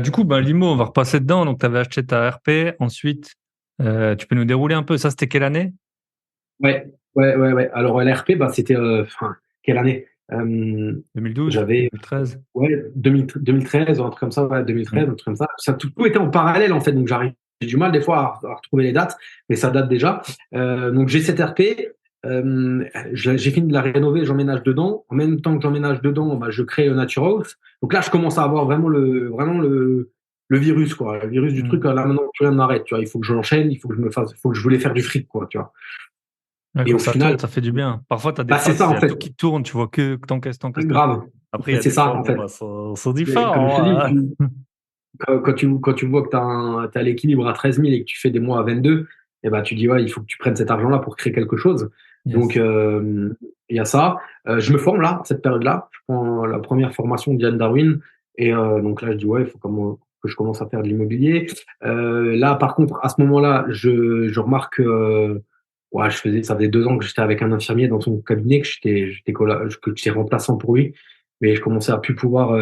Du coup, Limo, on va repasser dedans. Donc, tu avais acheté ta RP. Ensuite, tu peux nous dérouler un peu. Ça, c'était quelle année? Ouais. Alors l'RP, c'était quelle année? 2012, J'avais 2013. ouais 2013 ou un truc comme ça, ouais 2013, un truc comme ça. Ça tout était en parallèle en fait, donc j'ai du mal des fois à retrouver les dates, mais ça date déjà. Donc j'ai cette RP, j'ai fini de la rénover, j'emménage dedans. En même temps que j'emménage dedans, je crée Naturals. Donc là, je commence à avoir le virus quoi, le virus du truc. Là maintenant, plus rien n'arrête. Tu vois, il faut que je l'enchaîne, il faut que je voulais faire du fric quoi, tu vois. Ouais, Et quand au ça tourne, final, ça fait du bien. Parfois, tu as des c'est phases, ça il y en a fait, tout qui tourne, tu vois que t'encaisses, t'encaisses, t'encaisses. grave. Après, il y a C'est des ça fois, en fait. ça dit Et comme je fort, te dis, hein. quand tu vois que tu as l'équilibre à 13 000 et que tu fais des mois à 22, et ben, tu dis, ouais, il faut que tu prennes cet argent-là pour créer quelque chose. Donc, Yes. il y a ça. Je me forme là, à cette période-là. Je prends la première formation de Diane Darwin. Et donc là, je dis, ouais, il faut que je commence à faire de l'immobilier. Là, par contre, à ce moment-là, je remarque, ouais, ça faisait 2 ans que j'étais avec un infirmier dans son cabinet, que j'étais remplaçant pour lui. Mais je commençais à plus pouvoir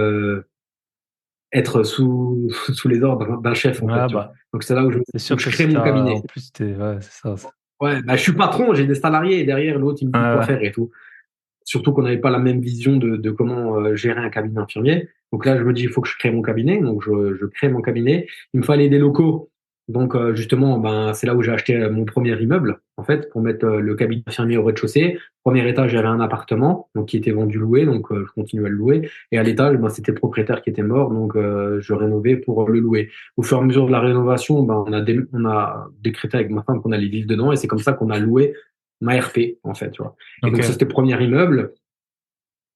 être sous les ordres d'un chef, en fait, Ouais, tu vois. Donc, c'est là c'est où sûr je que crée si mon t'as, en cabinet. plus, ouais, c'est ça. Ouais, je suis patron, j'ai des salariés, et derrière, l'autre, il me dit quoi Ouais, faire et tout. Surtout qu'on n'avait pas la même vision de comment gérer un cabinet infirmier. Donc là, je me dis, il faut que je crée mon cabinet. Donc, je crée mon cabinet. Il me fallait des locaux. Donc, justement, c'est là où j'ai acheté mon premier immeuble, en fait, pour mettre le cabinet infirmier au rez-de-chaussée. Premier étage, j'avais un appartement, donc qui était vendu loué, donc je continue à le louer. Et à l'étage, c'était le propriétaire qui était mort, donc je rénovais pour le louer. Au fur et à mesure de la rénovation, on a décrété avec ma femme qu'on allait vivre dedans, et c'est comme ça qu'on a loué ma RP, en fait, tu vois. Et donc, ça, ok. c'était le premier immeuble.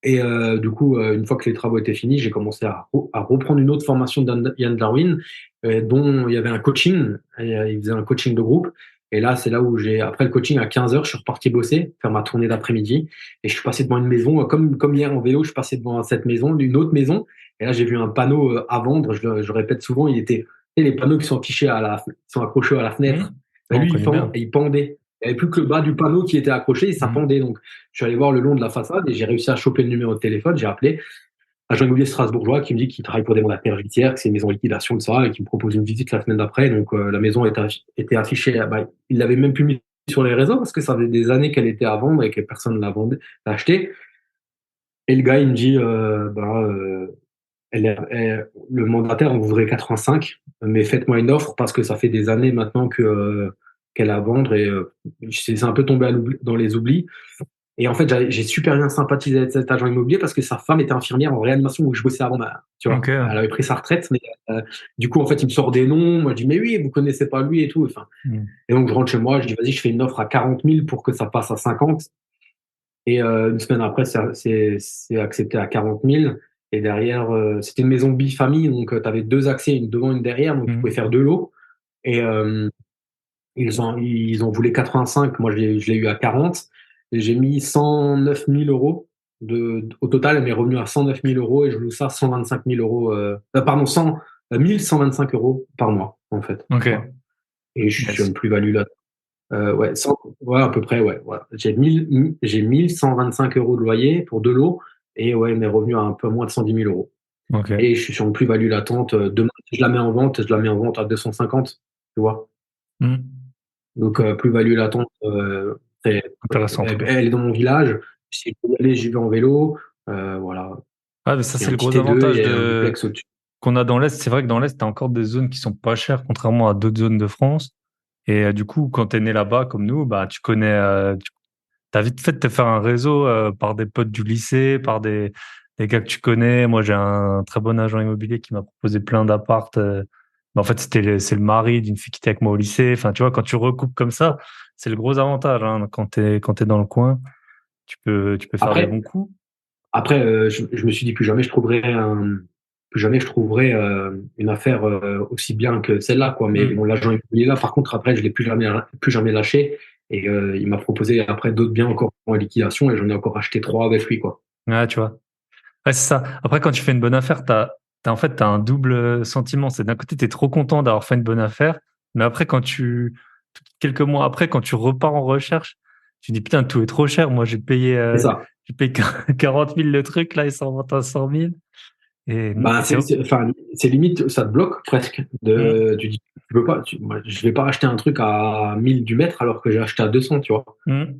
Et du coup, une fois que les travaux étaient finis, j'ai commencé à reprendre une autre formation d'Ian Darwin, dont il y avait un coaching. Et, il faisait un coaching de groupe. Et là, c'est là où après le coaching, à 15 heures, je suis reparti bosser, faire ma tournée d'après-midi. Et je suis passé devant une maison, comme hier en vélo, je suis passé devant cette maison, une autre maison. Et là, j'ai vu un panneau à vendre. Je répète souvent, les panneaux qui sont affichés qui sont accrochés à la fenêtre. Oh, on Lui, connaît bien. il pendait. Il n'y avait plus que le bas du panneau qui était accroché et ça pendait. Donc, je suis allé voir le long de la façade et j'ai réussi à choper le numéro de téléphone. J'ai appelé un agent immobilier strasbourgeois qui me dit qu'il travaille pour des mandats judiciaires, que c'est une maison en liquidation de ça, et qui me propose une visite la semaine d'après. Donc la maison était affichée. Il l'avait même plus mis sur les réseaux parce que ça faisait des années qu'elle était à vendre et que personne ne l'a achetée. Et le gars, il me dit, le mandataire en voudrait 85, mais faites-moi une offre parce que ça fait des années maintenant qu'elle est à vendre et c'est un peu tombé dans les oublis. Et en fait, j'ai super bien sympathisé avec cet agent immobilier parce que sa femme était infirmière en réanimation où je bossais avant, tu vois. Ok. Elle avait pris sa retraite, mais du coup, en fait, il me sort des noms. Moi, je dis, mais oui, vous connaissez pas lui et tout. Enfin, et donc, je rentre chez moi, je dis, vas-y, je fais une offre à 40 000 pour que ça passe à 50. Et une semaine après, c'est accepté à 40 000. Et derrière, c'était une maison bifamille, donc tu avais 2 accès, une devant, une derrière, donc tu pouvais faire 2 lots. Et ils ont voulu 85, moi je l'ai eu à 40. Et j'ai mis 109 000 euros au total, mes revenus à 109 000 euros et je loue ça 125 000 euros, pardon, 1125 euros par mois, en fait. Ok. Voilà. Et je suis sur Yes. une plus-value là. Ouais, ouais, à peu près, ouais. Voilà. J'ai 1125 euros de loyer pour 2 lots et ouais, mes revenus à un peu moins de 110 000 euros. Ok. Et je suis sur une plus-value latente. Demain, si je la mets en vente, je la mets en vente à 250, tu vois. Donc, plus-value latente, Intéressant en tout cas. elle est dans mon village. Si je peux y aller, j'y vais en vélo. Voilà. Ah, mais ça, Il y a c'est un le petit gros T2 avantage et un duplex au-dessus. qu'on a dans l'Est. C'est vrai que dans l'Est, tu as encore des zones qui sont pas chères, contrairement à d'autres zones de France. Et du coup, quand tu es né là-bas, comme nous, tu connais, t'as vite fait de te faire un réseau par des potes du lycée, par des gars que tu connais. Moi, j'ai un très bon agent immobilier qui m'a proposé plein d'appartes. Mais en fait, c'est le mari d'une fille qui était avec moi au lycée. Enfin, tu vois, quand tu recoupes comme ça, c'est le gros avantage, hein. Quand t'es dans le coin, tu peux faire des Après, bons coups. après, je me suis dit plus jamais je trouverai plus jamais je trouverai une affaire aussi bien que celle-là, quoi. Mais bon, l'agent immobilier là, par contre, après, je l'ai plus jamais lâché. Et il m'a proposé après d'autres biens encore en liquidation et j'en ai encore acheté 3 avec lui, quoi. Ouais, tu vois. Ouais, c'est ça. Après, quand tu fais une bonne affaire, en fait, t'as un double sentiment. C'est d'un côté, t'es trop content d'avoir fait une bonne affaire, mais après, quelques mois après, quand tu repars en recherche, tu dis putain, tout est trop cher. Moi, C'est ça. j'ai payé 40 000 le truc, là, ils s'en vendent à 100 000. Et Bah, c'est, enfin, c'est limite, ça te bloque presque. Hum, Tu dis, tu peux pas, moi, je vais pas acheter un truc à 1000 du mètre alors que j'ai acheté à 200, tu vois. hum,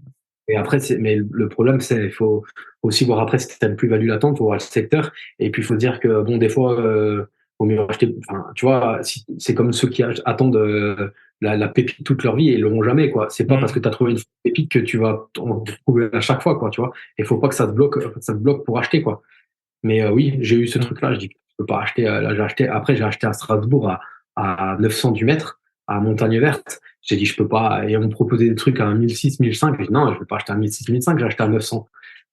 Et après, mais le problème, c'est, il faut aussi voir après si tu as une plus-value latente, faut voir le secteur. Et puis, il faut dire que, bon, des fois, faut mieux acheter, enfin, tu vois, si, c'est comme ceux qui attendent la pépite toute leur vie et ils l'auront jamais, quoi. C'est pas parce que hum. tu as trouvé une pépite que tu vas en trouver à chaque fois, quoi, tu vois. Et faut pas que ça te bloque pour acheter, quoi. Mais oui, j'ai eu ce Hum. truc-là. Je dis, je peux pas acheter. Là, j'ai acheté à Strasbourg à 900 du mètre, à Montagne Verte. J'ai dit, je peux pas. Et on me proposait des trucs à 1006, 1005. J'ai dit, non, je vais pas acheter à 1006, 1005. J'ai acheté à 900.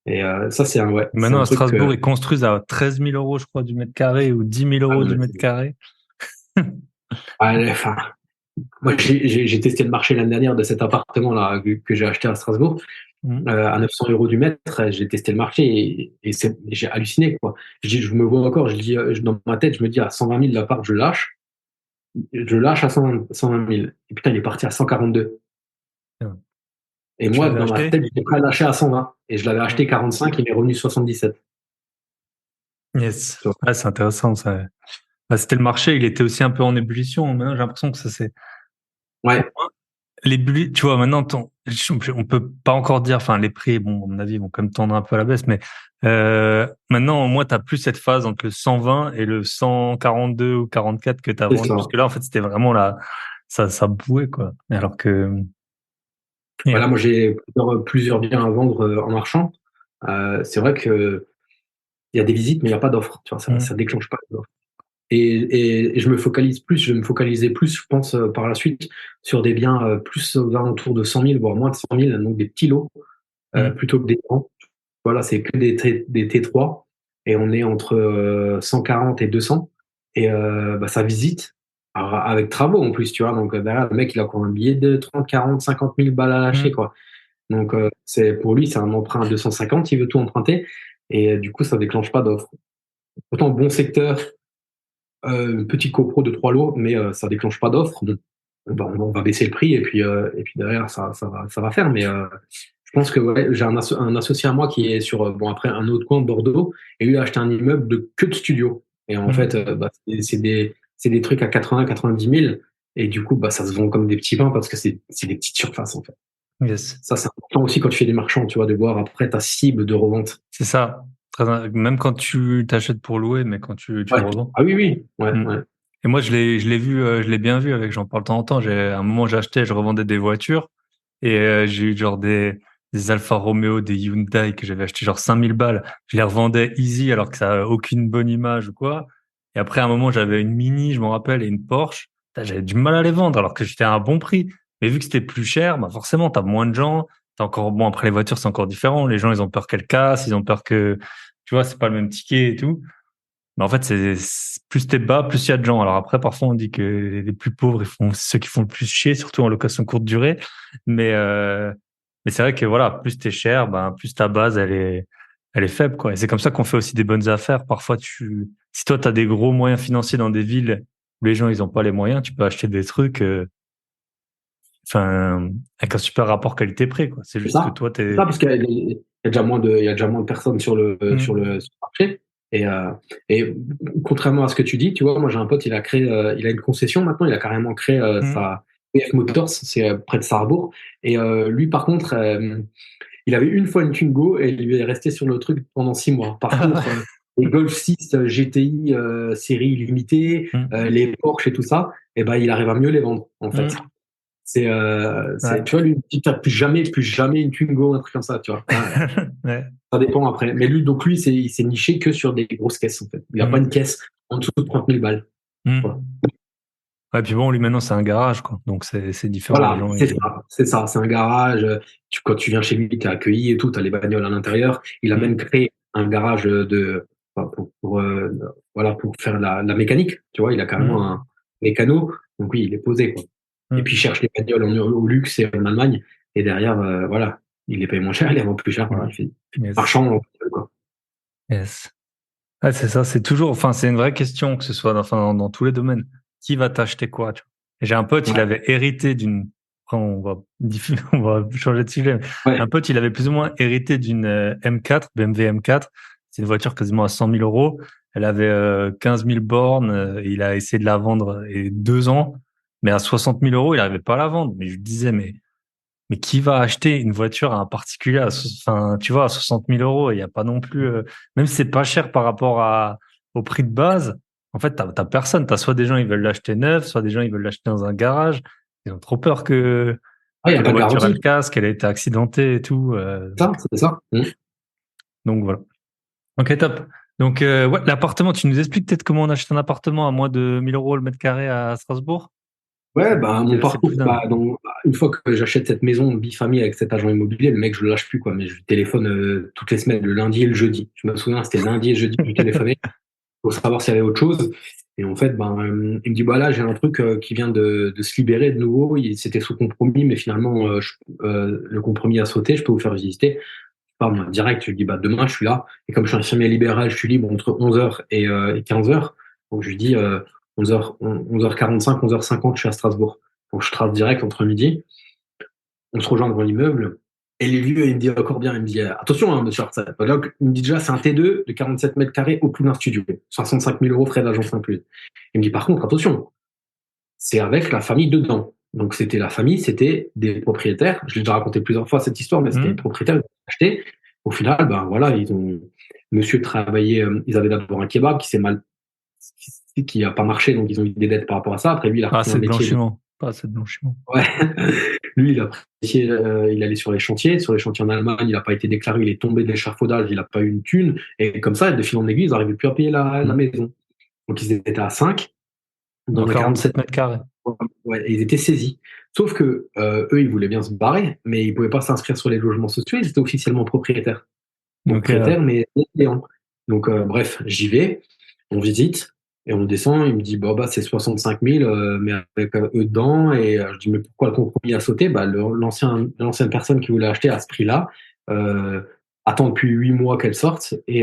Et ça, ouais, c'est Maintenant, un à truc Strasbourg, ils construisent à 13 000 euros, je crois, du mètre carré ou 10 000 ah, euros non, du mais mètre carré. enfin, moi, j'ai testé le marché l'année dernière de cet appartement-là que j'ai acheté à Strasbourg. Hum. À 900 euros du mètre, j'ai testé le marché et j'ai halluciné, quoi. Je me vois encore, je dis, dans ma tête, je me dis à 120 000 l'appart, je lâche à 120 000. Et putain, il est parti à 142. Et Tu moi, l'avais dans ma acheté? tête, j'étais prêt à lâcher à 120. Et je l'avais acheté Hum. 45, il m'est revenu 77. Yes. Tu vois. Ouais, c'est intéressant, ça. Bah, c'était le marché, il était aussi un peu en ébullition. Maintenant, j'ai l'impression que ça c'est Ouais, tu vois, maintenant, on peut pas encore dire, enfin, les prix, bon, à mon avis, vont quand même tendre un peu à la baisse, mais maintenant, au moins, t'as plus cette phase entre le 120 et le 142 ou 44 que t'as c'est vendu, ça. parce que là, en fait, c'était vraiment ça bouait, quoi. Alors que, Voilà, yeah. moi, j'ai plusieurs biens à vendre en marchand. C'est vrai que il y a des visites, mais il n'y a pas d'offres. Tu vois, ça Mm. déclenche pas d'offres. Et je vais me focaliser plus, je pense, par la suite, sur des biens plus aux alentours de 100 000, voire moins de 100 000, donc des petits lots, Mm. plutôt que des grands. Voilà, c'est que des T3 et on est entre 140 et 200 et bah, ça visite alors, avec travaux en plus, tu vois. Donc derrière, le mec, il a quoi, un billet de 30, 40, 50 000 balles à lâcher, Mm. quoi. Donc c'est pour lui, c'est un emprunt à 250, il veut tout emprunter et du coup, ça déclenche pas d'offre. Autant bon secteur, petit copro de 3 lots, mais ça déclenche pas d'offre. Bon, on va baisser le prix et puis derrière, ça va faire. Mais je pense que ouais, j'ai un associé à moi qui est sur bon après un autre coin de Bordeaux et lui a acheté un immeuble que de studios. Et en fait, Mm. bah, c'est des trucs à 80, 90 000 et du coup, bah, ça se vend comme des petits pains parce que c'est des petites surfaces en fait. Yes. Ça, c'est important aussi quand tu fais des marchands, tu vois, de voir après ta cible de revente. C'est ça. Même quand tu t'achètes pour louer, mais quand tu Ouais. revends. Ah oui, oui. Ouais, Mm. ouais. Et moi, je l'ai vu, je l'ai bien vu avec, j'en parle de temps en temps. À un moment, j'achetais, je revendais des voitures et j'ai eu genre des Alfa Romeo, des Hyundai que j'avais acheté genre 5000 balles. Je les revendais easy alors que ça a aucune bonne image ou quoi. Et après, à un moment, j'avais une Mini, je m'en rappelle, et une Porsche. Putain, j'avais du mal à les vendre alors que j'étais à un bon prix. Mais vu que c'était plus cher, bah forcément, t'as moins de gens. T'as encore, bon, après les voitures, c'est encore différent. Les gens, ils ont peur qu'elles cassent, ils ont peur que, tu vois, c'est pas le même ticket et tout. Mais en fait, plus t'es bas, plus il y a de gens. Alors après, parfois, on dit que les plus pauvres, c'est ceux qui font le plus chier, surtout en location courte durée. Mais, euh, mais c'est vrai que voilà, plus t'es cher, ben, plus ta base, elle est faible, quoi. Et c'est comme ça qu'on fait aussi des bonnes affaires. Parfois, si toi, t'as des gros moyens financiers dans des villes où les gens, ils ont pas les moyens, tu peux acheter des trucs, enfin, avec un super rapport qualité-prix, quoi. C'est C'est juste que ça. toi, C'est ça, parce qu'il y a déjà moins il y a déjà moins de personnes Hmm. sur le marché. Et, contrairement à ce que tu dis, tu vois, moi j'ai un pote, il a une concession maintenant, il a carrément créé Hmm. sa PF Motors, c'est près de Sarrebourg. Et lui, par contre, il avait une fois une Twingo et il lui est resté sur le truc pendant 6 mois. Par contre, les Golf 6 GTI série limitée, Hmm. les Porsche et tout ça, et ben, il arrive à mieux les vendre, en fait. Hmm. Tu vois, lui, il tape plus jamais une Twingo, un truc comme ça, tu vois. Ouais, Ouais. ça dépend après. Mais lui, donc lui, il s'est niché que sur des grosses caisses, en fait. Il n'a pas une Hmm. caisse en dessous de 30 000 balles. Voilà, Hmm. Ouais, puis bon, lui maintenant c'est un garage, quoi. Donc c'est différent, les voilà, gens. c'est ça. C'est ça, c'est un garage. Quand tu viens chez lui, tu es accueilli et tout, tu as les bagnoles à l'intérieur. Il a même Hmm. créé un garage voilà, pour faire la mécanique. Tu vois, il a carrément un mécano. Donc oui, il est posé, quoi. Et puis il cherche les bagnoles au luxe et en Allemagne. Et derrière, voilà, il les paye moins cher, il les vend plus cher. Ouais. Il fait Yes. marchand, quoi. Yes. Ouais, c'est ça, c'est toujours, enfin, c'est une vraie question, que ce soit dans tous les domaines. Qui va t'acheter quoi, tu vois? Et j'ai un pote, il Ouais, avait hérité d'une, après, on va changer de sujet. Mais ouais, un pote, il avait plus ou moins hérité d'une M4, BMW M4. C'est une voiture quasiment à 100 000 euros. Elle avait 15 000 bornes. Et il a essayé de la vendre et 2 ans. Mais à 60 000 euros, il n'arrivait pas à la vendre. Mais je lui disais, mais qui va acheter une voiture à un particulier enfin, tu vois, à 60 000 euros? Il n'y a pas non plus, même si c'est pas cher par rapport au prix de base, en fait, t'as personne. T'as soit des gens, ils veulent l'acheter neuf, soit des gens, ils veulent l'acheter dans un garage. Ils ont trop peur il n'y que a la pas de voiture, elle garantie. casse, qu'elle ait été accidentée et tout. C'est ça. Donc voilà. Ok, top. Donc, ouais, l'appartement, tu nous expliques peut-être comment on achète un appartement à moins de 1 000 euros le mètre carré à Strasbourg? Ouais, Ça va mon m'intéresser parcours, plus d'un. une fois que j'achète cette maison bifamille avec cet agent immobilier, le mec, je le lâche plus, quoi. Mais je lui téléphone toutes les semaines, le lundi et le jeudi. Je me souviens, c'était lundi et jeudi que je lui téléphonais pour savoir s'il y avait autre chose. Et en fait, il me dit, bah là, j'ai un truc qui vient de se libérer de nouveau. C'était sous compromis, mais finalement, le compromis a sauté. Je peux vous faire visiter. Moi, direct, je lui dis, bah demain, je suis là. Et comme je suis infirmier libéral, je suis libre entre 11h et 15h. Donc, je lui dis 11h, 11h45, 11h50, je suis à Strasbourg. Donc, je trace direct entre midi. On se rejoint devant l'immeuble. Et les lieux, il me dit encore bien, il me dit, attention, hein, monsieur Arsène. Donc, il me dit déjà, c'est un T2 de 47 mètres carrés au plus d'un studio. 65 000 euros frais d'agence inclus. Il me dit, par contre, attention, c'est avec la famille dedans. Donc, c'était la famille, c'était des propriétaires. Je l'ai déjà raconté plusieurs fois cette histoire, mais c'était des Hmm. propriétaires qui ont acheté. Au final, ben voilà, monsieur travaillait, ils avaient d'abord un kebab qui a pas marché, donc ils ont eu des dettes par rapport à ça. Après, lui, il a Pas repris un assez de métier de, blanchiment. Pas assez de blanchiment. ouais. Lui, il allait sur les chantiers. Sur les chantiers en Allemagne, il n'a pas été déclaré, il est tombé de l'échafaudage, il n'a pas eu une thune. Et comme ça, de fil en aiguille, ils n'arrivaient plus à payer la Hmm. maison. Donc, ils étaient à 5 Dans dans un 47. 47 mètres carrés. Ouais, ils étaient saisis. Sauf que eux, ils voulaient bien se barrer, mais ils pouvaient pas s'inscrire sur les logements sociaux. Ils étaient officiellement propriétaires. Donc, Propriétaires, mais néants. Donc, bref, j'y vais, on visite, et on descend. Il me dit, bah, c'est 65 000, mais avec eux dedans. Et je dis, mais pourquoi le compromis a sauté? Bah, l'ancienne personne qui voulait acheter à ce prix-là euh, attend depuis 8 mois qu'elle sorte, et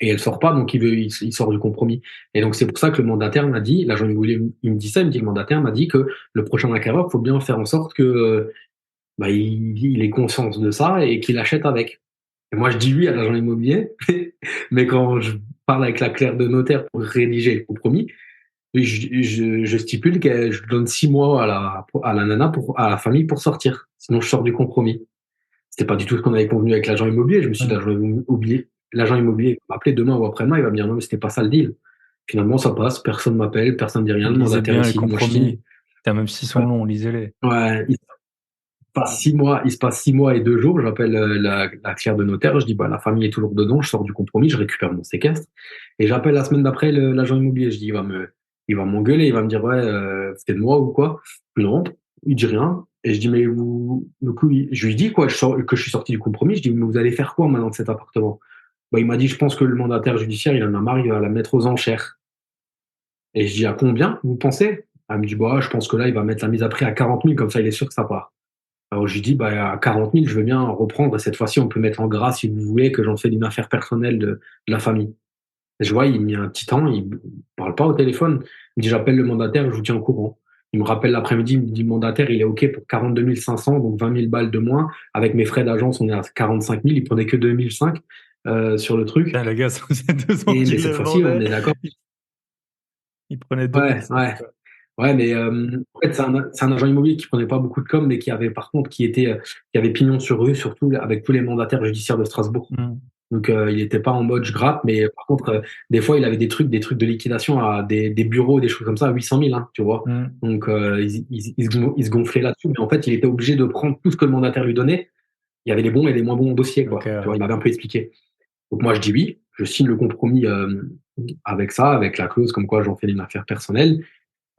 elle sort pas, donc il sort du compromis. Et donc, c'est pour ça que le mandataire m'a dit, l'agent immobilier, il me dit ça, il me dit, le mandataire m'a dit que le prochain acquéreur, il faut bien faire en sorte que il ait conscience de ça et qu'il achète avec. Et moi, je dis oui à l'agent immobilier, mais quand je parle avec la clerc de notaire pour rédiger le compromis, je stipule que je donne 6 mois à la nana, à la famille pour sortir. Sinon, je sors du compromis. C'était pas du tout ce qu'on avait convenu avec l'agent immobilier. Je me suis dit, l'agent immobilier va m'appeler demain ou après-demain, il va me dire non, mais c'était pas ça le deal. Finalement, ça passe, personne m'appelle, personne ne dit rien, le lisez mandataire bien il les signe, moi je signe. compromis. Putain, même s'ils sont longs, lisez-les. Ouais, il se passe 6 mois et 2 jours. J'appelle la clerc de notaire. Je dis, bah, la famille est toujours dedans. Je sors du compromis. Je récupère mon séquestre. Et j'appelle la semaine d'après l'agent immobilier. Je dis, il va m'engueuler. Il va me dire, ouais, c'est de moi ou quoi? Non, il dit rien. Et je dis, mais du coup, je lui dis, quoi, que je suis sorti du compromis. Je dis, mais vous allez faire quoi maintenant de cet appartement? Bah, il m'a dit, je pense que le mandataire judiciaire, il en a marre, il va la mettre aux enchères. Et je dis, à combien, vous pensez? Elle me dit, bah, je pense que là, il va mettre la mise à prix à 40 000, comme ça, il est sûr que ça part. Alors, je lui dis, bah, à 40 000, je veux bien reprendre. Cette fois-ci, on peut mettre en gras, si vous voulez, que j'en fais d'une affaire personnelle de la famille. Et je vois, il met un petit temps, il parle pas au téléphone. Il me dit, j'appelle le mandataire, je vous tiens au courant. Il me rappelle l'après-midi, il me dit, le mandataire, il est OK pour 42 500, donc 20 000 balles de moins. Avec mes frais d'agence, on est à 45 000. Il prenait que 2005 sur le truc. Putain, les gars, ça faisait 2 ans Mais qu'ils cette le fois-ci, on vendaient. est d'accord. Ils prenaient Ouais, 2005, ouais. quoi. Ouais, mais en fait, c'est un agent immobilier qui prenait pas beaucoup de com, mais qui avait par contre, qui avait pignon sur rue, surtout avec tous les mandataires judiciaires de Strasbourg. Hmm. Donc, il n'était pas en mode je gratte, mais par contre, des fois, il avait des trucs de liquidation à des bureaux, des choses comme ça, à 800 000, hein, tu vois. Hmm. Donc, il se gonflait là-dessus, mais en fait, il était obligé de prendre tout ce que le mandataire lui donnait. Il y avait les bons et les moins bons dossiers, Ok, quoi. Tu ouais. vois, il m'avait un peu expliqué. Donc, moi, je dis oui, je signe le compromis avec ça, avec la clause comme quoi j'en fais une affaire personnelle.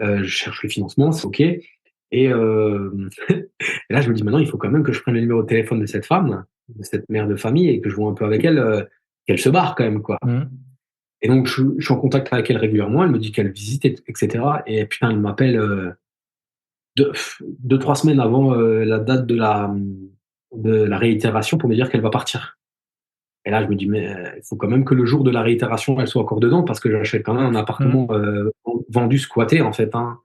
Je cherche le financement, c'est OK. Et là, je me dis maintenant, il faut quand même que je prenne le numéro de téléphone de cette femme, de cette mère de famille, et que je vois un peu avec elle. qu'elle se barre quand même, quoi. Et donc, je suis en contact avec elle régulièrement. Elle me dit qu'elle visite, etc. Et putain, elle m'appelle 2, 3 semaines avant la date de la réitération pour me dire qu'elle va partir. Et là, je me dis, mais il faut quand même que le jour de la réitération, elle soit encore dedans parce que j'achète quand même un appartement vendu, squatté, en fait. Hein.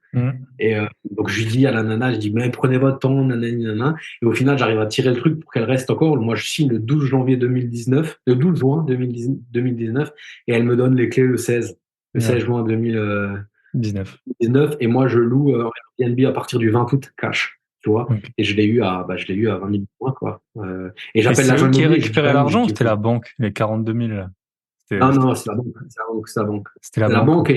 Et donc, je lui dis à la nana, je dis, mais prenez votre temps, nanani, nanana. Et au final, j'arrive à tirer le truc pour qu'elle reste encore. Moi, je signe le 12 janvier 2019, le 12 juin 2019, et elle me donne les clés le 16 juin 2019. Et moi, je loue Airbnb à partir du 20 août, cash. Tu vois, et je l'ai eu à 20 000 points, quoi. Et j'appelle c'est l'agent eux qui immobilier. récupéraient l'argent ou c'était la banque, les 42 000 là? Non, c'est la banque. C'est la banque. C'était la La banque. banque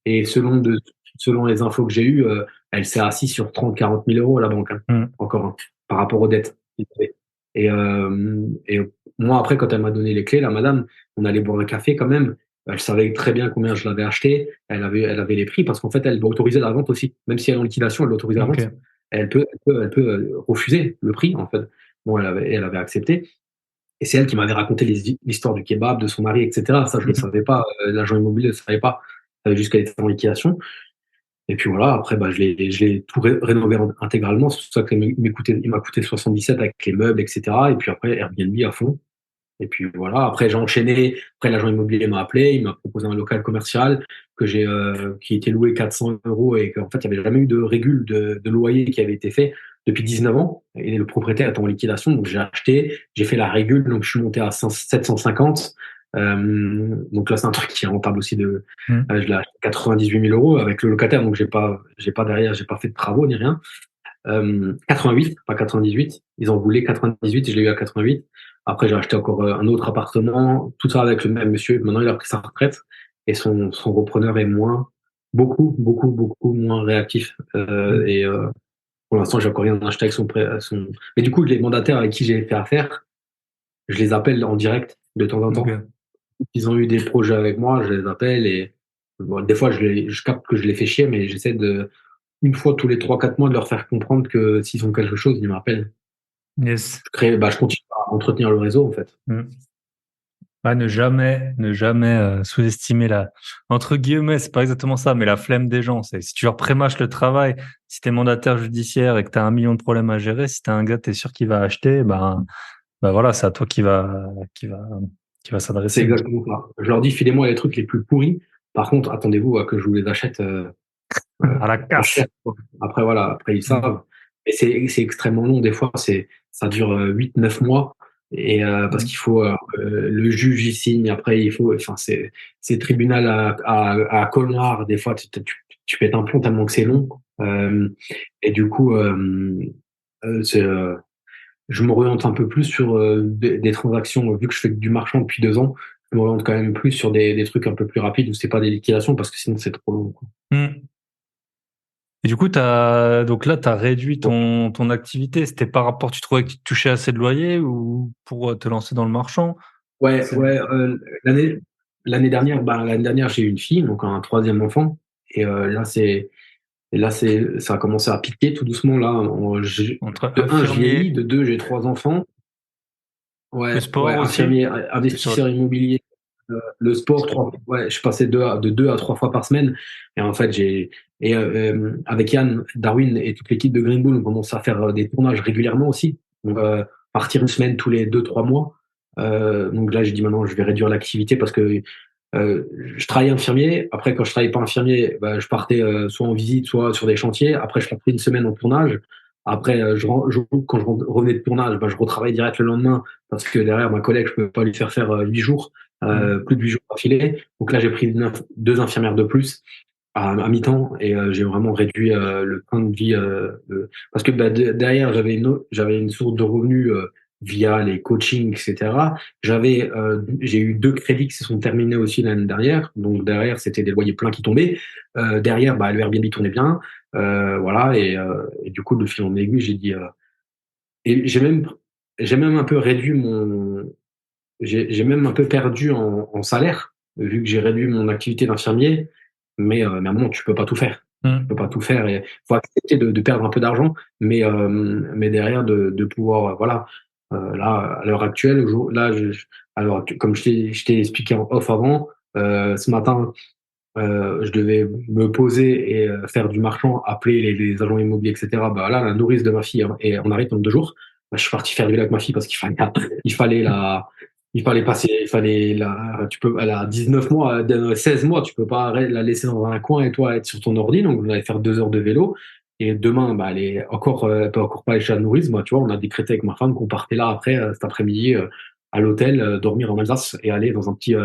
et selon les infos que j'ai eues, elle s'est assise sur 30 000 à 40 000 euros, la banque, hein, encore, hein, par rapport aux dettes. Et moi, après, quand elle m'a donné les clés, la madame, on allait boire un café quand même. Elle savait très bien combien je l'avais acheté. Elle avait les prix parce qu'en fait, elle doit autoriser la vente aussi. Même si elle est en liquidation, elle doit autoriser la vente. Elle peut refuser le prix, en fait. Bon, elle avait accepté. Et c'est elle qui m'avait raconté l'histoire du kebab, de son mari, etc. Ça, je ne le savais pas. L'agent immobilier ne le savait pas. Je savais juste qu'elle était en liquidation. Et puis voilà, après, je l'ai tout rénové intégralement. C'est pour ça qu'il m'a coûté 77 avec les meubles, etc. Et puis après, Airbnb à fond. Et puis voilà, après j'ai enchaîné. Après, l'agent immobilier m'a appelé, il m'a proposé un local commercial qui était loué 400 euros et qu'en fait, il n'y avait jamais eu de régule de loyer qui avait été fait depuis 19 ans. Et le propriétaire était en liquidation, donc j'ai acheté, j'ai fait la régule, donc je suis monté à 750. Donc là, c'est un truc qui est rentable aussi je l'ai acheté 98 000 euros avec le locataire, donc j'ai pas fait de travaux ni rien. 88, pas 98. Ils en voulaient 98 et je l'ai eu à 88. Après, j'ai acheté encore un autre appartement, tout ça avec le même monsieur. Maintenant, il a pris sa retraite et son repreneur est beaucoup, beaucoup, beaucoup moins réactif. Et pour l'instant, j'ai encore rien acheté avec son. Mais du coup, les mandataires avec qui j'ai fait affaire, je les appelle en direct de temps en temps. Ils ont eu des projets avec moi, je les appelle et bon, des fois, je capte que je les fais chier, mais j'essaie une fois tous les 3, 4 mois de leur faire comprendre que s'ils ont quelque chose, ils m'appellent. Yes. Je continue à entretenir le réseau, en fait. Ne jamais sous-estimer entre guillemets, c'est pas exactement ça, mais la flemme des gens. Si tu leur prémâches le travail, si t'es mandataire judiciaire et que t'as 1 million de problèmes à gérer, si t'as un gars, t'es sûr qu'il va acheter, voilà, c'est à toi qui va s'adresser. C'est exactement ça. Je leur dis, filez-moi les trucs les plus pourris. Par contre, attendez-vous à que je vous les achète à la casse. Cher. Après, voilà, après, ils savent. Et c'est extrêmement long. Des fois, ça dure 8, 9 mois. Et parce qu'il faut le juge y signe. Après, c'est tribunal à Colmar. Des fois, tu pètes un plomb tellement que c'est long. Et du coup, je m'oriente un peu plus sur des transactions, vu que je fais du marchand depuis 2 ans. Je m'oriente quand même plus sur des trucs un peu plus rapides où c'est pas des liquidations parce que sinon c'est trop long, quoi. Et du coup, donc là, tu as réduit ton activité. C'était par rapport, tu trouvais que tu touchais assez de loyer ou pour te lancer dans le marchand? Ouais. L'année dernière, j'ai eu une fille, donc un troisième enfant. Et ça a commencé à piquer tout doucement là. Je vieillis, de 2, j'ai 3 enfants. Ouais, le sport aussi. Infirmier, investisseur immobilier. Le sport, je passais de 2 à 3 fois par semaine. Et en fait, avec Yann, Darwin et toute l'équipe de Green Bull, on commence à faire des tournages régulièrement aussi. Donc, partir une semaine tous les 2, 3 mois. Donc là, j'ai dit maintenant, je vais réduire l'activité parce que je travaillais infirmier. Après, quand je travaillais pas infirmier, je partais soit en visite, soit sur des chantiers. Après, je partais une semaine en tournage. Après, quand je revenais de tournage, je retravaillais direct le lendemain parce que derrière, ma collègue, je peux pas lui faire 8 jours. Plus de 8 jours d'affilée. Donc là, j'ai pris 2 infirmières de plus à mi-temps et j'ai vraiment réduit le train de vie parce que derrière, j'avais une source de revenus via les coachings, etc. J'ai eu 2 crédits qui se sont terminés aussi l'année dernière. Donc derrière, c'était des loyers pleins qui tombaient. Derrière, le Airbnb tournait bien. Voilà. Et du coup, de fil en aiguille, j'ai dit... et j'ai même un peu réduit j'ai même un peu perdu en salaire, vu que j'ai réduit mon activité d'infirmier. Mais à un moment, tu peux pas tout faire. Tu peux pas tout faire. Il faut accepter de perdre un peu d'argent, mais derrière, de pouvoir, voilà. Là, à l'heure actuelle, Alors, comme je t'ai expliqué en off avant, ce matin, je devais me poser et faire du marchand, appeler les agents immobiliers, etc. Bah là, la nourrice de ma fille, hein, et on arrive dans 2 jours. Bah, je suis parti faire du vélo avec ma fille parce qu'il fallait, il fallait la, il fallait passer, il fallait la, tu peux, elle a 19 mois, 16 mois, tu peux pas la laisser dans un coin et toi être sur ton ordi. Donc, on allait faire 2 heures de vélo. Et demain, bah, elle peut encore pas aller chez la nourrice. Moi, tu vois, on a décrété avec ma femme qu'on partait là après, cet après-midi, à l'hôtel, dormir en Alsace et aller dans un petit,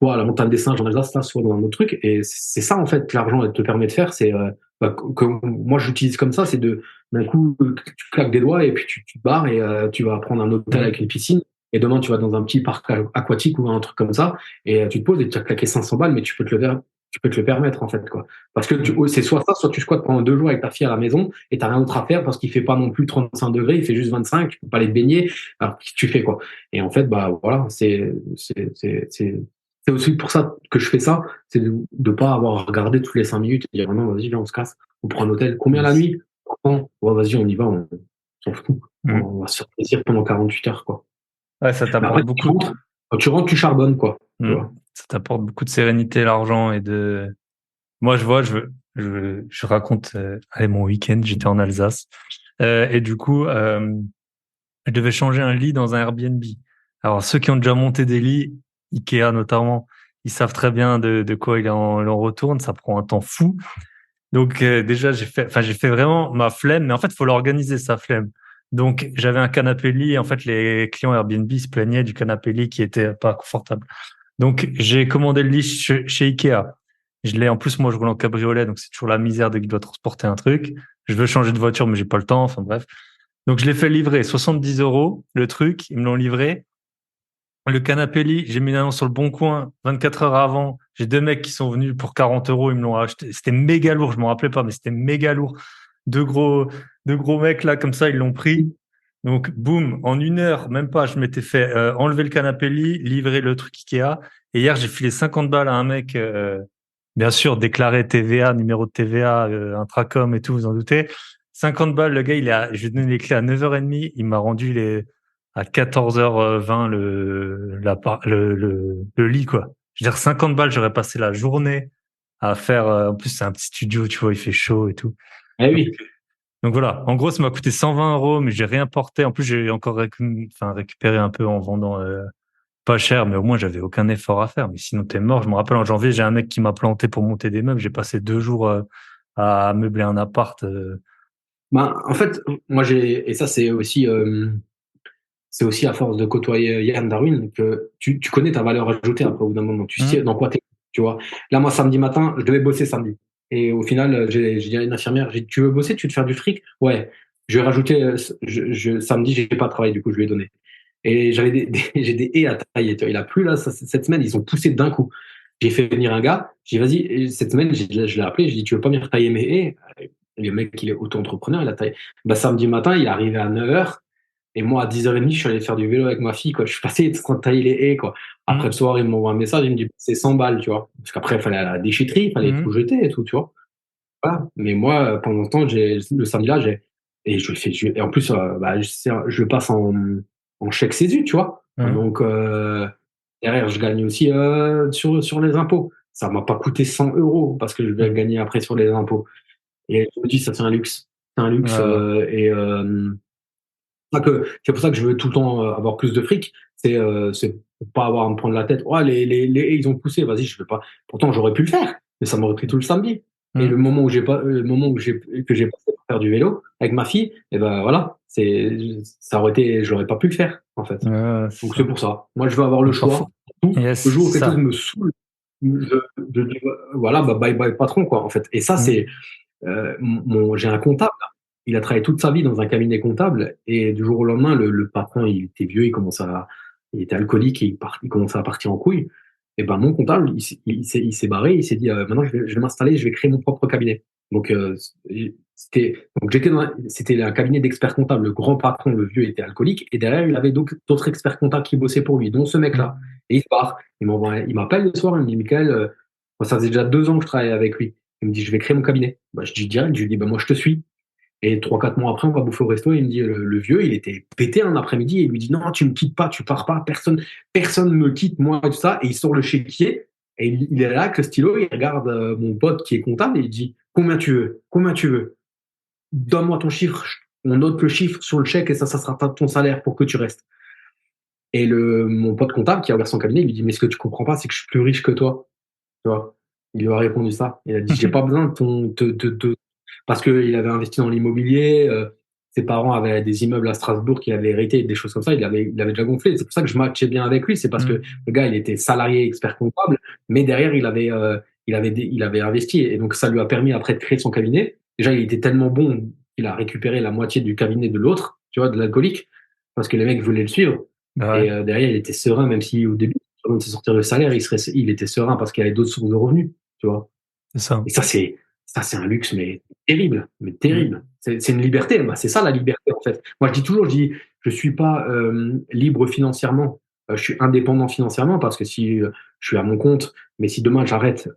soit à la montagne des singes en Alsace, là, soit dans un autre truc. Et c'est ça, en fait, que l'argent te permet de faire. C'est que moi, j'utilise comme ça, c'est d'un coup, tu claques des doigts et puis tu te barres et tu vas prendre un hôtel avec une piscine. Et demain, tu vas dans un petit parc aquatique ou un truc comme ça et tu te poses et tu as claqué 500 balles, mais tu peux te le permettre, en fait, quoi. Parce que c'est soit ça, soit tu squattes pendant 2 jours avec ta fille à la maison et t'as rien d'autre à faire parce qu'il fait pas non plus 35 degrés, il fait juste 25, tu peux pas aller te baigner. Alors, qu'est-ce que tu fais, quoi? Et en fait, bah, voilà, c'est aussi pour ça que je fais ça, c'est de pas avoir regardé toutes les 5 minutes et dire non, vas-y, viens, on se casse, on prend un hôtel. Combien la Yes. nuit? Ouais, vas-y, on y va, on s'en fout. Mm. On va se faire plaisir pendant 48 heures, quoi. Ouais, ça Mais t'apporte après, beaucoup. quand tu rentres, tu charbonnes, quoi. Tu Mm. vois. Ça t'apporte beaucoup de sérénité, l'argent et de. Moi, je vois, je raconte, allez, mon week-end, j'étais en Alsace. Et du coup, je devais changer un lit dans un Airbnb. Alors, ceux qui ont déjà monté des lits, Ikea notamment, ils savent très bien de quoi il en retourne. Ça prend un temps fou. Donc, déjà, j'ai fait vraiment ma flemme. Mais en fait, il faut l'organiser, sa flemme. Donc, j'avais un canapé lit. En fait, les clients Airbnb se plaignaient du canapé lit qui était pas confortable. Donc, j'ai commandé le lit chez Ikea. Je l'ai, en plus, moi, je roule en cabriolet, donc c'est toujours la misère dès que je dois transporter un truc. Je veux changer de voiture, mais j'ai pas le temps. Enfin, bref. Donc, je l'ai fait livrer 70 euros, le truc. Ils me l'ont livré. Le canapé lit, j'ai mis une annonce sur le Bon Coin 24 heures avant. J'ai 2 mecs qui sont venus pour 40 euros. Ils me l'ont acheté. C'était méga lourd. Je m'en rappelais pas, mais c'était méga lourd. Deux gros, deux gros mecs là, comme ça, ils l'ont pris. Donc, boum, en 1 heure, même pas, je m'étais fait enlever le canapé lit, livrer le truc Ikea. Et hier, j'ai filé 50 balles à un mec, bien sûr, déclaré TVA, numéro de TVA, intracom et tout, vous en doutez. 50 balles, le gars, je lui ai donné les clés à 9h30. Il m'a rendu à 14h20 le lit, quoi. Je veux dire, 50 balles, j'aurais passé la journée à faire, en plus, c'est un petit studio, tu vois, il fait chaud et tout. Eh oui. Donc voilà, en gros, ça m'a coûté 120 euros, mais j'ai rien porté. En plus, j'ai encore récupéré un peu en vendant pas cher, mais au moins, j'avais aucun effort à faire. Mais sinon, t'es mort. Je me rappelle, en janvier, j'ai un mec qui m'a planté pour monter des meubles. J'ai passé 2 jours à meubler un appart. Ben, en fait, moi, et ça, c'est aussi à force de côtoyer Yann Darwin que tu connais ta valeur ajoutée après au bout d'un moment. Tu sais Hum, dans quoi t'es, tu vois. Là, moi, samedi matin, je devais bosser samedi. Et au final, j'ai dit à une infirmière, j'ai dit, tu veux bosser, tu veux te faire du fric? Ouais. Je vais rajouter, samedi, j'ai pas travaillé, du coup, je lui ai donné. Et j'avais j'ai des haies à tailler. Tu vois. Il a plu, là, cette semaine, ils ont poussé d'un coup. J'ai fait venir un gars, j'ai dit, vas-y, et cette semaine, je l'ai appelé, j'ai dit, tu veux pas venir tailler mes haies? Le mec, il est auto-entrepreneur, il a taillé. Bah, samedi matin, il est arrivé à 9h. Et moi, à 10h30, je suis allé faire du vélo avec ma fille, quoi. Je suis passé en train de tailler les haies, quoi. Après hum, le soir, il m'envoie un message, il me dit, c'est 100 balles, tu vois. Parce qu'après, il fallait aller à la déchetterie, il fallait tout hum. jeter et tout, tu vois. Voilà. Mais moi, pendant ce temps, le samedi là, et je le fais, et en plus, bah, je le passe en chèque CESU, tu vois. Hum. Donc, derrière, je gagne aussi, sur les impôts. Ça m'a pas coûté 100 euros parce que je vais Hum. gagner après sur les impôts. Et je me dis, ça, c'est un luxe. C'est un luxe, Ouais, c'est pour ça que je veux tout le temps avoir plus de fric. C'est pour pas avoir à me prendre la tête. Oh, les haies, ils ont poussé, vas-y, je vais pas. Pourtant, j'aurais pu le faire, mais ça m'aurait pris tout le samedi. Et hum. le moment où que j'ai passé pour faire du vélo avec ma fille, et ben voilà, ça aurait été, j'aurais pas pu le faire, en fait. Ouais, c'est Donc c'est ça. pour ça. Moi, je veux avoir le Donc, choix. Tout, yes, le jour où c'est quelque chose ça. me saoule, je dis, voilà, bah, bye bye patron, quoi, en fait. Et ça, Hum, j'ai un comptable. Il a travaillé toute sa vie dans un cabinet comptable et du jour au lendemain, le patron, il était vieux, il était alcoolique et il commençait à partir en couille. Et ben mon comptable, il s'est barré, il s'est dit maintenant je vais m'installer, je vais créer mon propre cabinet. Donc c'était un cabinet d'experts comptables. Le grand patron, le vieux, était alcoolique et derrière il avait d'autres experts comptables qui bossaient pour lui, dont ce mec-là. hum. Et il se barre. Il m'appelle le soir, il me dit Michael, moi, ça faisait déjà 2 ans que je travaillais avec lui. Il me dit, je vais créer mon cabinet. Bah, je dis direct, je lui dis, bah, moi, je te suis. Et 3-4 mois après, on va bouffer au resto et il me dit, le vieux, il était pété un après-midi et il lui dit, non, tu me quittes pas, tu pars pas, personne me quitte, moi, et tout ça. Et il sort le chéquier et il est là avec le stylo, il regarde mon pote qui est comptable et il dit, combien tu veux? Combien tu veux? Donne-moi ton chiffre, on note le chiffre sur le chèque et ça sera ton salaire pour que tu restes. Et mon pote comptable qui a ouvert son cabinet, il lui dit, mais ce que tu comprends pas, c'est que je suis plus riche que toi. Tu vois? Il lui a répondu ça. Il a dit, j'ai pas besoin de parce qu'il avait investi dans l'immobilier, ses parents avaient des immeubles à Strasbourg qu'il avait hérité, des choses comme ça, il avait déjà gonflé. C'est pour ça que je matchais bien avec lui, c'est parce que le gars, il était salarié expert comptable, mais derrière, il avait investi. Et donc, ça lui a permis après de créer son cabinet. Déjà, il était tellement bon qu'il a récupéré la moitié du cabinet de l'autre, tu vois, de l'alcoolique, parce que les mecs voulaient le suivre. Ouais. Et derrière, il était serein, même si au début, avant de se sortir le salaire, il était serein parce qu'il y avait d'autres sources de revenus, tu vois. C'est ça. Et ça, c'est un luxe, mais terrible, mais terrible. C'est une liberté, bah, c'est ça la liberté, en fait. Moi, je dis, je suis pas libre financièrement, je suis indépendant financièrement parce que si je suis à mon compte, mais si demain j'arrête,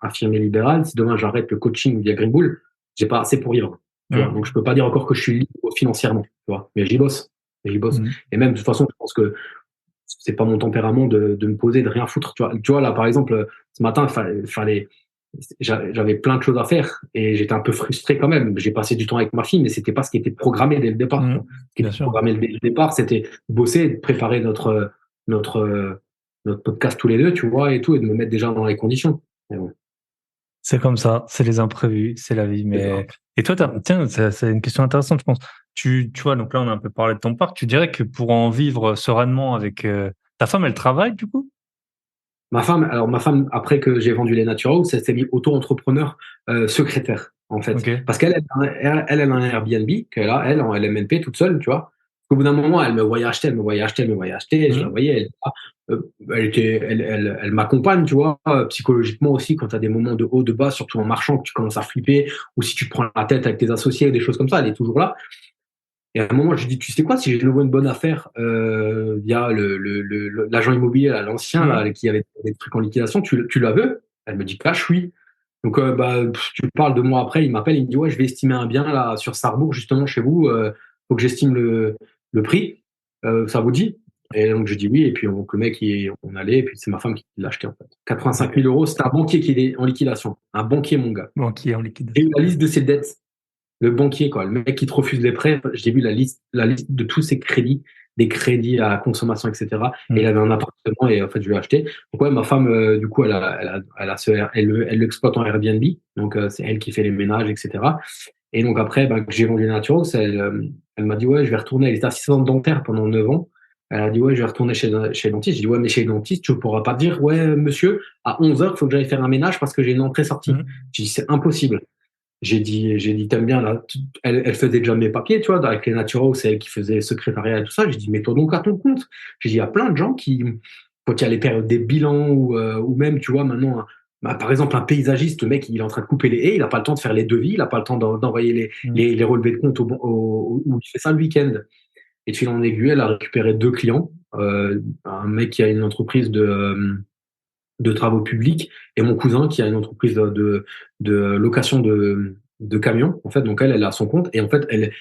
infirmier libéral, si demain j'arrête le coaching via Green Bull, j'ai pas assez pour vivre, tu vois. Donc, je peux pas dire encore que je suis libre financièrement, tu vois. Mais j'y bosse, j'y bosse. Et même, de toute façon, je pense que c'est pas mon tempérament de me poser, de rien foutre. Tu vois là, par exemple, ce matin, j'avais plein de choses à faire et j'étais un peu frustré quand même. J'ai passé du temps avec ma fille, mais c'était pas ce qui était programmé dès le départ. Ce qui était programmé dès le départ, c'était bosser, préparer notre podcast tous les deux, tu vois, et tout, et de me mettre déjà dans les conditions. Bon. C'est comme ça, c'est les imprévus, c'est la vie. Mais et toi, tiens, c'est une question intéressante, je pense. Tu vois, donc là, on a un peu parlé de ton parc. Tu dirais que pour en vivre sereinement avec ta femme, elle travaille du coup? Ma femme, après que j'ai vendu les Naturals, elle s'est mise auto-entrepreneur secrétaire, en fait. Okay. Parce qu'elle a un Airbnb qu'elle a, elle, en LMNP, toute seule, tu vois. Au bout d'un moment, elle me voyait acheter, et je la voyais, elle m'accompagne, tu vois, psychologiquement aussi, quand tu as des moments de haut, de bas, surtout en marchant, que tu commences à flipper, ou si tu te prends la tête avec tes associés, des choses comme ça, elle est toujours là. Et à un moment, je lui dis, tu sais quoi, si je loué une bonne affaire via l'agent immobilier, là, l'ancien, là, qui avait des trucs en liquidation, tu la veux? Elle me dit cash, oui. Donc, tu parles 2 mois après, il m'appelle, il me dit, ouais, je vais estimer un bien là sur Sarrebourg, justement chez vous, faut que j'estime le prix. Ça vous dit? Et donc, je dis oui, et puis le mec, on allait, et puis c'est ma femme qui l'a acheté en fait. 85 000 euros, c'était un banquier qui est en liquidation. Un banquier, mon gars. Banquier en liquidation. J'ai eu la liste de ses dettes. Le banquier, quoi, le mec qui te refuse les prêts, j'ai vu la liste de tous ses crédits, des crédits à consommation, etc. Et il avait un appartement et en fait, je lui ai acheté. Donc ouais, ma femme, du coup, elle l'exploite en Airbnb. Donc c'est elle qui fait les ménages, etc. Et donc après, que j'ai vendu Naturals, elle m'a dit ouais, je vais retourner. Elle était assistante dentaire pendant 9 ans. Elle a dit ouais, je vais retourner chez le dentiste. J'ai dit ouais, mais chez le dentiste, tu ne pourras pas dire ouais, monsieur, à 11h, il faut que j'aille faire un ménage parce que j'ai une entrée-sortie. J'ai dit c'est impossible. J'ai dit, t'aimes bien, là, elle faisait déjà mes papiers, tu vois, avec les Naturaux, c'est elle qui faisait secrétariat et tout ça. J'ai dit, mets-toi donc à ton compte. J'ai dit, il y a plein de gens qui, quand il y a les périodes des bilans ou même, tu vois, maintenant, par exemple, un paysagiste, le mec, il est en train de couper les haies, il n'a pas le temps de faire les devis, il n'a pas le temps d'envoyer les relevés de compte où il fait ça le week-end. Et de fil en aiguille, elle a récupéré 2 clients, un mec qui a une entreprise de travaux publics et mon cousin qui a une entreprise de location de camions en fait. Donc elle a son compte et en fait elle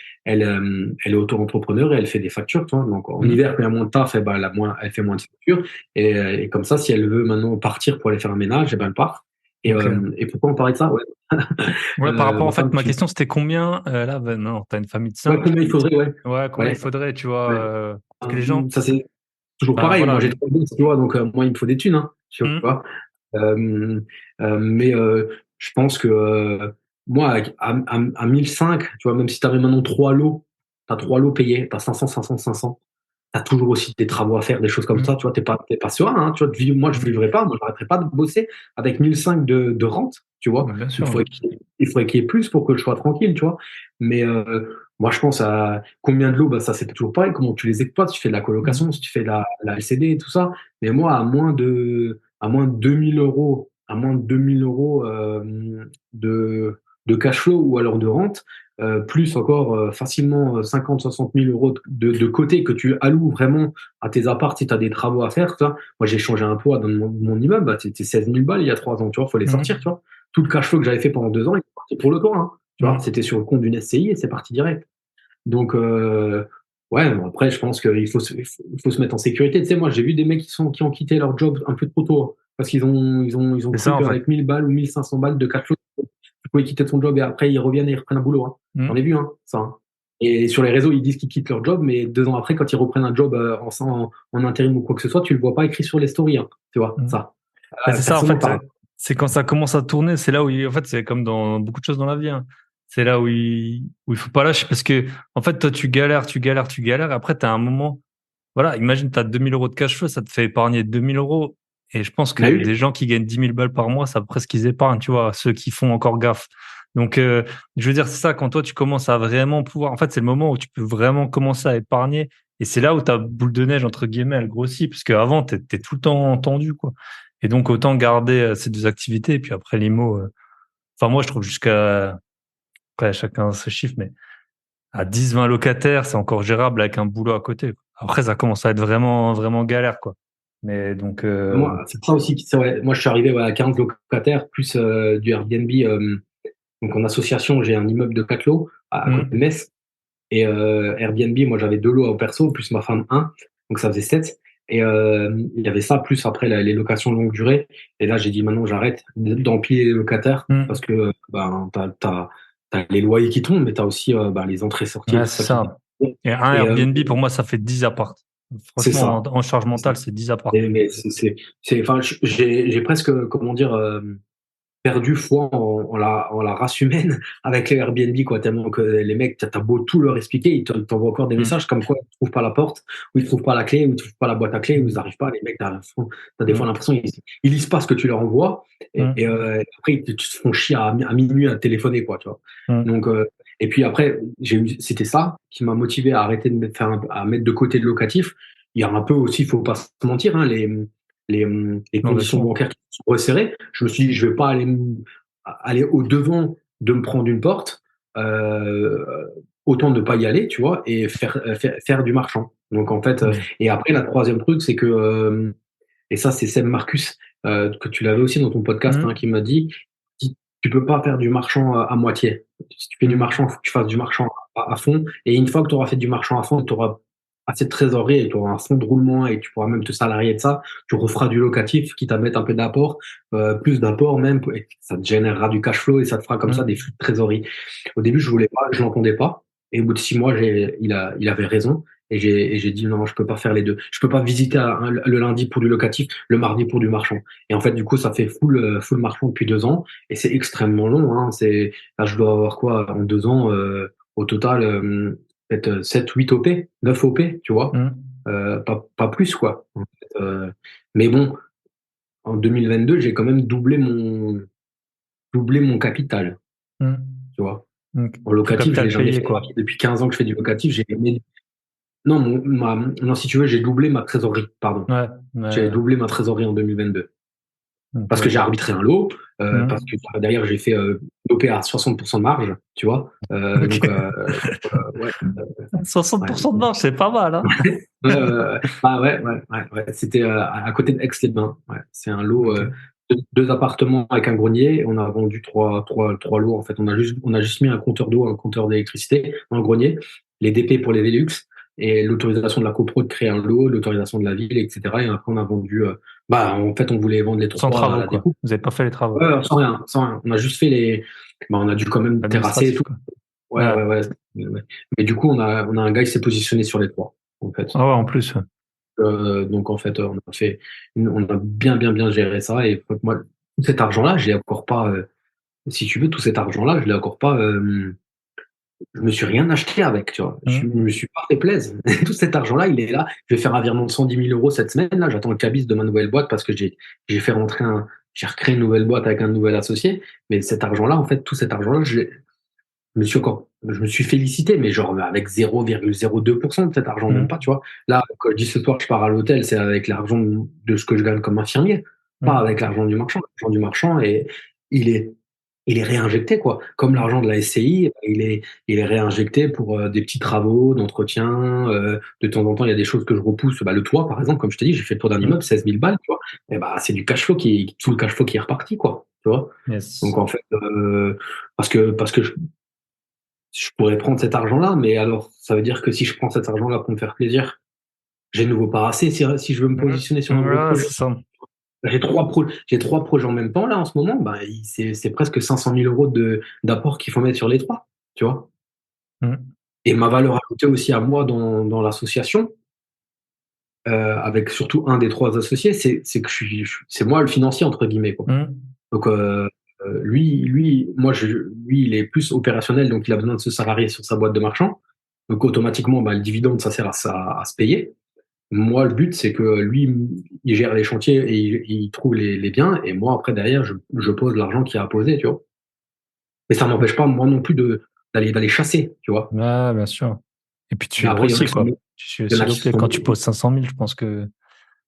est auto-entrepreneur et elle fait des factures, tu vois. Donc en hiver quand il y a moins de taf, elle fait moins de factures et comme ça si elle veut maintenant partir pour aller faire un ménage, elle part. Et pourquoi on parlait de ça? Ouais, par rapport, en fait, ma question, c'était combien, là, non, t'as une famille de 5. Combien il faudrait, Ouais, combien il faudrait, tu vois, parce que les gens. Ça, c'est toujours pareil. Voilà. Moi, j'ai 3 gosses, tu vois, donc moi, il me faut des thunes, hein, tu vois. Mais je pense que moi, à 1005, tu vois, même si tu avais maintenant 3 lots, tu as 3 lots payés, tu as 500, 500, 500. Tu as toujours aussi des travaux à faire, des choses comme ça, tu vois, t'es pas serein, hein, tu vois, moi, je ne vivrais pas, moi, je n'arrêterais pas de bosser avec 1005 de rente, tu vois. Bien sûr, il faudrait qu'il y ait plus pour que je sois tranquille, tu vois. Mais moi, je pense à combien de lots, ça, c'est toujours pareil, comment tu les exploites, si tu fais de la colocation, si tu fais de la LCD et tout ça. Mais moi, à moins de 2000 euros, de cash flow ou alors de rente, plus encore facilement 50, 60 000 euros de côté que tu alloues vraiment à tes apparts si tu as des travaux à faire. Moi, j'ai changé un toit dans mon immeuble, c'était 16 000 balles il y a 3 ans, tu vois, il faut les sortir, tu vois. Tout le cash flow que j'avais fait pendant 2 ans, il est parti pour le toit, hein, Tu vois, c'était sur le compte d'une SCI et c'est parti direct. Donc, ouais, bon, après, je pense qu'il faut il faut se mettre en sécurité. Tu sais, moi, j'ai vu des mecs qui ont quitté leur job un peu trop tôt, hein, parce qu'ils ont C'est cru ça, en fait. qu'avec 1000 balles ou 1500 balles de cash flow, tu pouvais quitter ton job et après, ils reviennent et ils reprennent un boulot, hein. Mm. J'en ai vu, hein, ça, hein. Et sur les réseaux, ils disent qu'ils quittent leur job, mais 2 ans après, quand ils reprennent un job en intérim ou quoi que ce soit, tu le vois pas écrit sur les stories, hein, tu vois, Mm. ça. Bah, c'est ça, en Personne n'en fait. parle. C'est quand ça commence à tourner, c'est là où, en fait, c'est comme dans beaucoup de choses dans la vie, hein. C'est là où il faut pas lâcher parce que, en fait, toi, tu galères, tu galères, tu galères. Après, tu as un moment, voilà, imagine, tu as 2000 euros de cash flow, ça te fait épargner 2000 euros. Et je pense Mais que oui, des gens qui gagnent 10 000 balles par mois, ça presque qu'ils épargnent, tu vois, ceux qui font encore gaffe. Donc, je veux dire, c'est ça, quand toi, tu commences à vraiment pouvoir, en fait, c'est le moment où tu peux vraiment commencer à épargner. Et c'est là où ta boule de neige, entre guillemets, elle grossit, parce qu'avant, t'es tout le temps tendu, quoi. Et donc, autant garder ces deux activités. Et puis après, l'IMO, enfin, moi, je trouve jusqu'à, après, chacun ses chiffres, mais à 10, 20 locataires, c'est encore gérable avec un boulot à côté, quoi. Après, ça commence à être vraiment, vraiment galère, quoi. Mais donc, moi, c'est ça aussi. Ouais, moi, je suis arrivé, ouais, à 15 locataires, plus du Airbnb. Donc en association, j'ai un immeuble de 4 lots à côté de hmm, Metz. Et Airbnb, moi j'avais 2 lots au perso, plus ma femme un. Donc ça faisait 7. Et il y avait ça, plus après les locations longue durée. Et là, j'ai dit maintenant j'arrête d'empiler les locataires parce hmm. que ben, t'as les loyers qui tombent, mais t'as aussi ben, les entrées-sorties et Ouais, tout c'est ça qui. ça. Et un Et Airbnb, pour moi, ça fait 10 apparts. c'est Franchement, ça. en charge C'est ça. mentale, c'est 10 apparts. Mais enfin, j'ai presque, comment dire, perdu foi en la race humaine avec les Airbnb, quoi, tellement que les mecs, t'as beau tout leur expliquer, ils t'envoient encore des Hmm, messages comme quoi ils trouvent pas la porte, ou ils trouvent pas la clé, ou ils trouvent pas la boîte à clé, ou ils arrivent pas. Les mecs, t'as des fois hmm, l'impression ils lisent pas ce que tu leur envoies, et hmm, après ils te font chier à minuit à téléphoner, quoi, tu vois. hmm. Donc, et puis après, c'était ça qui m'a motivé à arrêter de à mettre de côté le locatif. Il y a un peu aussi, il faut pas se mentir, hein, les Non, bien conditions sûr. bancaires qui sont resserrées. Je me suis dit, je vais pas aller au devant de me prendre une porte, euh, autant ne pas y aller, tu vois, et faire du marchand. Donc en fait, Hmm, et après la troisième truc, c'est que et ça c'est Seb Marcus, que tu l'avais aussi dans ton podcast, hein, hmm, qui m'a dit, tu peux pas faire du marchand à moitié. Si tu fais du hmm. marchand, il faut que tu fasses du marchand à fond. Et une fois que tu auras fait du marchand à fond, tu auras assez de trésorerie et tu auras un fonds de roulement et tu pourras même te salarier de ça. Tu referas du locatif qui à mettre un peu d'apport, plus d'apport même, et ça te générera du cash flow et ça te fera comme ça des Hmm. flux de trésorerie. Au début, je voulais pas, je l'entendais pas. Et au bout de 6 mois, il avait raison. Et j'ai dit non, je peux pas faire les deux. Je peux pas visiter le lundi pour du locatif, le mardi pour du marchand. Et en fait, du coup, ça fait full marchand depuis 2 ans. Et c'est extrêmement long, hein. Là, je dois avoir quoi en 2 ans, au total, peut-être 7, 8 OP, 9 OP, tu vois. Hmm. Pas plus, quoi. En fait, mais bon, en 2022, j'ai quand même doublé mon capital, Hmm. tu vois. Donc, En ton locatif, je l'ai capital jamais payé, fait de ma quoi. vie. Depuis 15 ans que je fais du locatif, non, non, si tu veux, j'ai doublé ma trésorerie, pardon. Ouais, J'ai ouais. doublé ma trésorerie en 2022. Parce que Ok. j'ai arbitré un lot, parce Hmm. que derrière j'ai fait l'OP à 60% de marge, tu vois. Donc, Ok. ouais, ouais, 60% de marge, c'est pas mal, hein? ah ouais. C'était à côté de Aix-les-Bains. Ouais. C'est un lot, Ok. 2 appartements avec un grenier. On a vendu trois lots. En fait, on a juste mis un compteur d'eau, un compteur d'électricité dans le grenier, les DP pour les Velux et l'autorisation de la copro de créer un lot, l'autorisation de la ville, etc. Et après, on a vendu. Bah, en fait, on voulait vendre les Sans 3 à travaux, la quoi. découpe. Vous avez pas fait les travaux. Ouais, sans rien, sans rien. On a juste fait bah, on a dû quand même terrasser et Administratif, tout. quoi. Ouais, Ouais. ouais, ouais. Mais du coup, on a un gars qui s'est positionné sur les 3, en fait. Ah ouais, en plus. Ouais. Donc, en fait, on a bien géré ça. Et moi, tout cet argent-là, je l'ai encore pas, si tu veux, tout cet argent-là, je l'ai encore pas, je me suis rien acheté avec, tu vois. Je Hmm. me suis pas fait plaisir. Tout cet argent-là, il est là. Je vais faire un virement de 110 000 euros cette semaine. Là, j'attends le cabis de ma nouvelle boîte parce que j'ai fait rentrer j'ai recréé une nouvelle boîte avec un nouvel associé. Mais cet argent-là, en fait, tout cet argent-là, je me suis félicité, mais genre avec 0,02% de cet argent, même pas, Hmm. tu vois. Là, quand je dis ce soir que je pars à l'hôtel, c'est avec l'argent de ce que je gagne comme infirmier, pas avec Hmm. l'argent du marchand. L'argent du marchand, et il est, il est réinjecté, quoi. Comme Hmm. l'argent de la SCI, il est réinjecté pour des petits travaux d'entretien. De temps en temps, il y a des choses que je repousse. Bah, le toit, par exemple, comme je t'ai dit, j'ai fait le toit d'un immeuble, Hmm. 16 000 balles, tu vois. Et bah, c'est du cash flow tout le cash flow qui est reparti, quoi. Tu vois. Donc Yes. en fait, je pourrais prendre cet argent-là, mais alors, ça veut dire que si je prends cet argent-là pour me faire plaisir, j'ai de nouveau pas assez si je veux me positionner sur un gros Voilà, projet. c'est ça. J'ai trois projets en même temps, là, en ce moment, bah, c'est presque 500 000 euros d'apport qu'il faut mettre sur les trois, tu vois. Mm. Et ma valeur ajoutée aussi à moi dans l'association, avec surtout un des trois associés, c'est que c'est moi le financier, entre guillemets, quoi. Mm. Donc, lui, il est plus opérationnel, donc il a besoin de se salarier sur sa boîte de marchand. Donc, automatiquement, bah, le dividende, ça sert à se payer. Moi, le but, c'est que lui, il gère les chantiers et il trouve les biens. Et moi, après, derrière, je pose l'argent qu'il y a à poser, tu vois. Mais ça m'empêche pas, moi non plus, d'aller chasser, tu vois. Ouais, bien sûr. Et puis tu Mais après, grossis, quoi. Tu suis il y en aussi a qui l'OP. sont, Quand tu poses 500 000, je pense que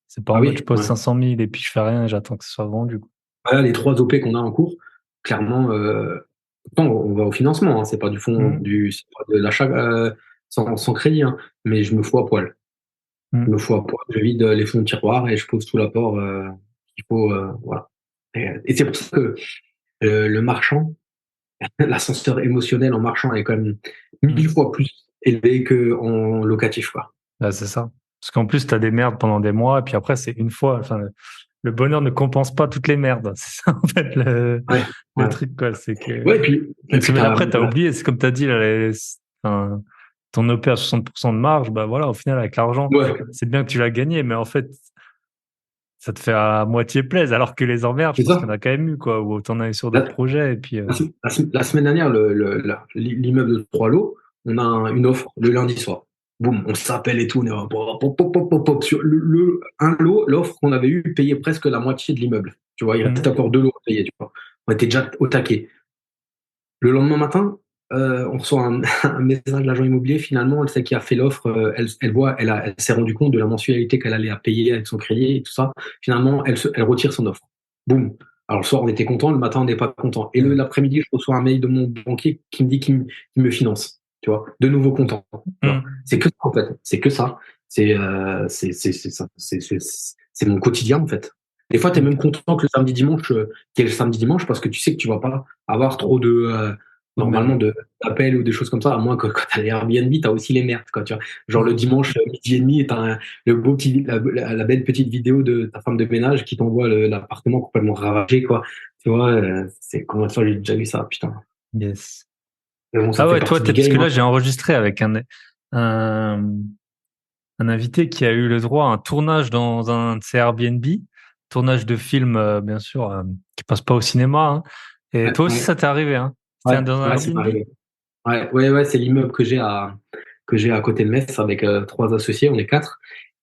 c'est pas en ah mode je oui, pose ouais. 500 000 et puis je fais rien et j'attends que ce soit vendu, quoi. Voilà, les trois OP qu'on a en cours, clairement, pourtant, on va au financement, hein, c'est pas du fond, Mm. c'est pas de l'achat sans crédit, hein, mais je me fous à poil. Je me Mm. fous à poil, je vide les fonds de tiroir et je pose tout l'apport qu'il faut, voilà. Et c'est pour ça que le marchand, l'ascenseur émotionnel en marchand est quand même 1000 fois plus élevé qu'en locatif, quoi. Bah, c'est ça. Parce qu'en plus, tu as des merdes pendant des mois, et puis après, c'est une fois. Enfin, le bonheur ne compense pas toutes les merdes. C'est ça, en fait, Ouais, le ouais. truc, quoi. C'est que Ouais, et une puis semaine après, tu as oublié. C'est comme tu as dit, là, enfin, ton OP à 60% de marge, bah voilà, au final, avec l'argent, ouais, c'est bien que tu l'as gagné, mais en fait, ça te fait à moitié plaisir. Alors que les emmerdes, je c'est pense qu'il y ça. en a quand même eu, quoi, où t'en as eu sur d'autres Là, projets, et puis, la semaine dernière, l'immeuble de trois lots, on a une offre le lundi soir. Boum, on s'appelle et tout. On est pop, pop, pop, pop, pop. Sur un lot, l'offre qu'on avait eue payait presque la moitié de l'immeuble. Tu vois, il restait Mhm. encore deux lots à payer. Tu vois. On était déjà au taquet. Le lendemain matin, on reçoit un message de l'agent immobilier. Finalement, celle qui a fait l'offre, elle s'est rendue compte de la mensualité qu'elle allait à payer avec son crédit et tout ça. Finalement, elle retire son offre. Boum. Alors le soir, on était content, le matin, on n'est pas content. Et Mhm. l'après-midi, je reçois un mail de mon banquier qui me dit qu'il me finance. Tu vois, de nouveau content. Tu vois. Mhm. C'est que ça, en fait. C'est que ça. Ça. C'est mon quotidien, en fait. Des fois, tu es même Ok. content que le samedi dimanche, qu'il y ait le samedi dimanche, parce que tu sais que tu vas pas avoir trop Trop de merde. normalement d'appels ou des choses comme ça, à moins que quand tu as les Airbnb, tu as aussi les merdes, quoi, tu vois. Genre le Mhm. dimanche midi et demi, tu as la belle petite vidéo de ta femme de ménage qui t'envoie l'appartement complètement ravagé, quoi. Tu vois, c'est combien de fois j'ai déjà vu ça, putain. Yes. Mais bon, ça Ah fait ouais, toi, partie du parce que game, là, hein. j'ai enregistré avec un, un invité qui a eu le droit à un tournage dans un de ses Airbnb, tournage de film, bien sûr, qui passe pas au cinéma, hein. Et Ouais, toi aussi, ouais, ça t'est arrivé, hein? C'était ouais, dans un ouais, c'est Airbnb? arrivé. Ouais, ouais, ouais, c'est l'immeuble que j'ai à côté de Metz avec trois associés, on est quatre,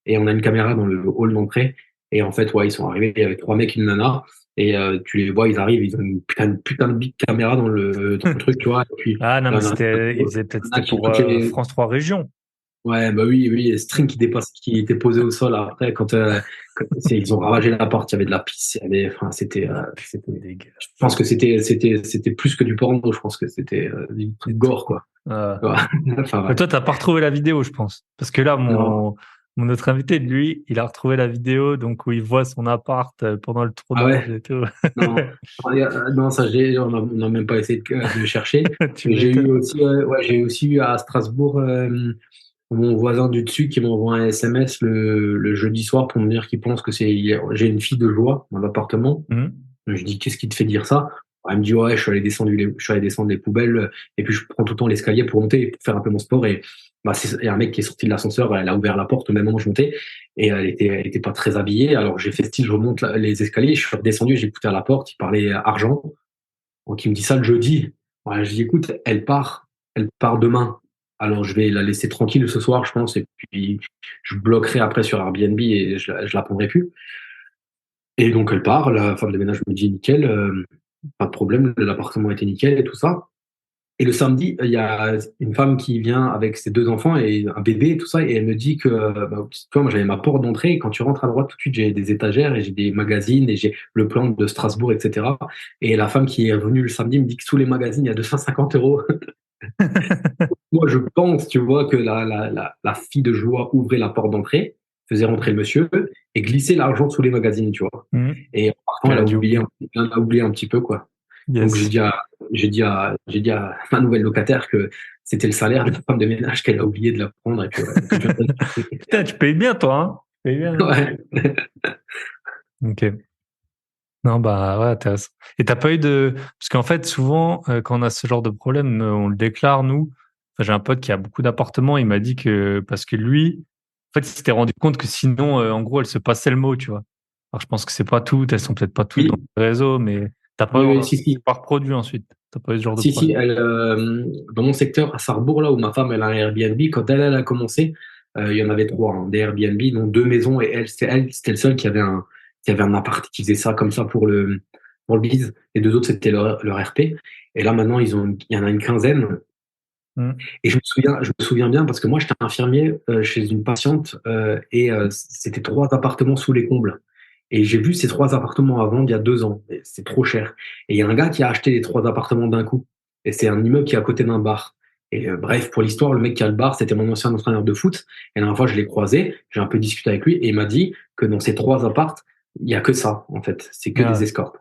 et on a une caméra dans le hall d'entrée. Et en fait, ouais, ils sont arrivés avec trois mecs, une nana, et tu les vois, ils arrivent, ils ont une putain de big caméra dans le truc, tu vois. Et puis, Ah non, la mais nana, c'était qui pour toutes les, France 3 Régions. ouais, bah oui, oui, string qui était posé au sol après, quand ils ont ravagé la porte, il y avait de la pisse, enfin, je Dégueulasse. pense que c'était plus que du porno, je pense que c'était du truc C'est tout. gore, quoi. Ah. Tu vois. Enfin, Mais bref. toi, t'as pas retrouvé la vidéo, je pense. Parce que là, Non. mon autre invité, lui, il a retrouvé la vidéo, donc où il voit son appart pendant le Ah ouais? tournage et tout. Non, non, ça, on n'a même pas essayé de chercher. Tu Mais j'ai eu m'étonnes. aussi, ouais, j'ai aussi eu à Strasbourg mon voisin du dessus qui m'envoie un SMS le jeudi soir pour me dire qu'il pense que j'ai une fille de joie dans l'appartement. Mhm. Je dis, qu'est-ce qui te fait dire ça? Elle me dit, ouais, je suis allé descendre les poubelles et puis je prends tout le temps l'escalier pour monter et pour faire un peu mon sport. Et bah, il y a un mec qui est sorti de l'ascenseur, elle a ouvert la porte au même moment où je montais et elle était pas très habillée. Alors j'ai fait style, je remonte les escaliers, je suis redescendu, j'ai écouté à la porte, il parlait argent. Donc il me dit ça le jeudi. Ouais, je dis, écoute, elle part demain. Alors je vais la laisser tranquille ce soir, je pense, et puis je bloquerai après sur Airbnb et je la prendrai plus. Et donc elle part, la femme de ménage me dit nickel, pas de problème, l'appartement était nickel et tout ça. Et le samedi, il y a une femme qui vient avec ses deux enfants et un bébé et tout ça, et elle me dit que, bah, tu vois, moi j'avais ma porte d'entrée, et quand tu rentres à droite, tout de suite, j'ai des étagères et j'ai des magazines et j'ai le plan de Strasbourg, etc. Et la femme qui est venue le samedi me dit que sous les magazines, il y a 250 euros. Moi, je pense, tu vois, que la fille de joie ouvrait la porte d'entrée, faisait rentrer le monsieur et glissait l'argent sous les magazines, tu vois. Mhm. Et en partant, Puis elle elle a a dû oublié, oublier. elle a oublié un petit peu, quoi. Donc Yes. j'ai dit à ma nouvelle locataire que c'était le salaire de la femme de ménage qu'elle a oublié de la prendre et que je viendrais chercher. Putain, tu payes bien, toi, hein? Tu payes bien. Ouais. Ok. Non, bah, ouais, intéressant. Et t'as pas eu de, parce qu'en fait, souvent, quand on a ce genre de problème, on le déclare, nous. Enfin, j'ai un pote qui a beaucoup d'appartements, il m'a dit que, parce que lui, en fait, il s'était rendu compte que sinon, en gros, elle se passait le mot, tu vois. Alors, je pense que c'est pas toutes, elles sont peut-être pas toutes dans Oui, le réseau, mais t'as pas, oui, oui, si, c'est si. pas reproduit ensuite. T'as pas eu ce genre de Si, si, problème. dans mon secteur, à Sarrebourg, là où ma femme elle a un Airbnb, quand elle a commencé, il y en avait trois, hein, des Airbnb, dont deux maisons, et c'était le seul qui avait un appart qui faisait ça comme ça pour le bise. Les deux autres, c'était leur RP. Et là, maintenant, il y en a une quinzaine. Mm. Et je me souviens bien parce que moi, j'étais infirmier chez une patiente c'était trois appartements sous les combles. Et j'ai vu ces trois appartements à vendre il y a 2 ans. Et c'est trop cher. Et il y a un gars qui a acheté les trois appartements d'un coup. Et c'est un immeuble qui est à côté d'un bar. Et bref, pour l'histoire, le mec qui a le bar, c'était mon ancien entraîneur de foot. Et la dernière fois, je l'ai croisé, j'ai un peu discuté avec lui et il m'a dit que dans ces trois appartes, il y a que ça, en fait. C'est que des Ah, escortes.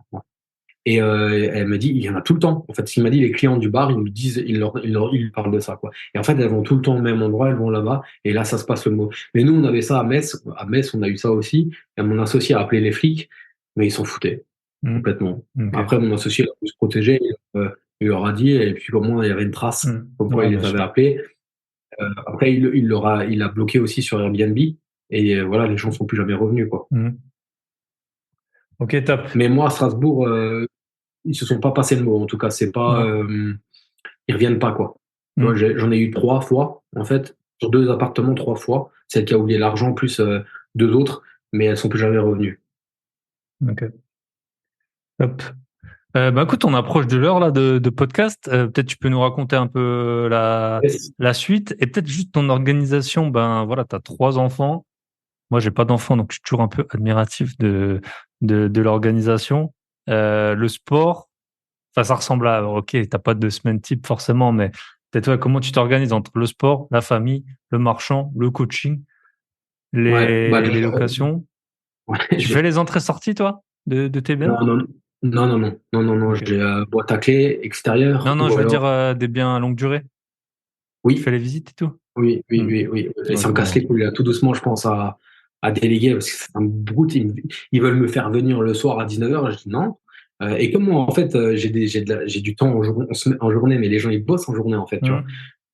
Et elle me dit, il y en a tout le temps. En fait, ce qu'il m'a dit, les clients du bar, ils me disent, ils parlent de ça, quoi. Et en fait, elles vont tout le temps au même endroit, elles vont là-bas, et là, ça se passe le mot. Mais nous, on avait ça à Metz. À Metz, on a eu ça aussi. Et mon associé a appelé les flics, mais ils s'en foutaient mm. complètement. Ok. Après, mon associé, il a pu se protéger, il leur a dit, et puis au moins, il y avait une trace, Mm. comme quoi Ouais, il bien les avait sûr. appelés. Après, il a bloqué aussi sur Airbnb, et voilà, les gens sont plus jamais revenus, quoi. Mm. Ok, top. Mais moi, à Strasbourg, ils se sont pas passé le mot. En tout cas, c'est pas, Non. ils reviennent pas, quoi. Tu vois, Mm. j'en ai eu trois fois, en fait, sur deux appartements, trois fois. Celle qui a oublié l'argent, plus deux autres, mais elles sont plus jamais revenues. Ok. Top. Bah écoute, on approche de l'heure là de podcast. Peut-être tu peux nous raconter un peu Yes. la suite et peut-être juste ton organisation. Ben voilà, t'as trois enfants. Moi, j'ai pas d'enfants, donc je suis toujours un peu admiratif de l'organisation. Le sport, enfin, ça ressemble à, ok, t'as pas de semaine type forcément, mais peut-être ouais, comment tu t'organises entre le sport, la famille, le marchand, le coaching, Ouais, bah, les locations. ouais, Tu fais les entrées-sorties, toi, de tes biens? non, non, non, non, non, non, non, non, Ok. j'ai boîte à clé Non, extérieure non, ou je veux alors, dire des biens à longue durée. Tu oui, fais les visites et tout? oui, oui, Hmm. oui, oui. Et ça Ok, me casse bon. les couilles, là. Tout doucement, je pense à déléguer parce que c'est un brute. Ils veulent me faire venir le soir à 19h. Je dis non. Et comme moi, en fait, j'ai du temps en journée, mais les gens, ils bossent en journée, en fait, tu vois. Hmm.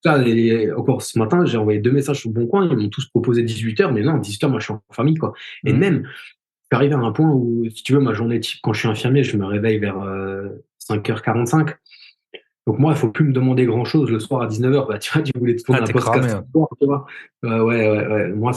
Là, encore ce matin, j'ai envoyé 2 messages sur le Bon Coin. Ils m'ont tous proposé 18h, mais non, 18h, moi, je suis en famille, quoi. Et Hmm. même, je suis arrivé à un point où, si tu veux, ma journée type, quand je suis infirmier, je me réveille vers 5h45. Donc moi, il faut plus me demander grand-chose le soir à 19h. Bah, tu vois, tu voulais te Ah, tourner un t'es cramé, podcast hein. ce soir, tu vois. Ouais, ouais, ouais. Moi,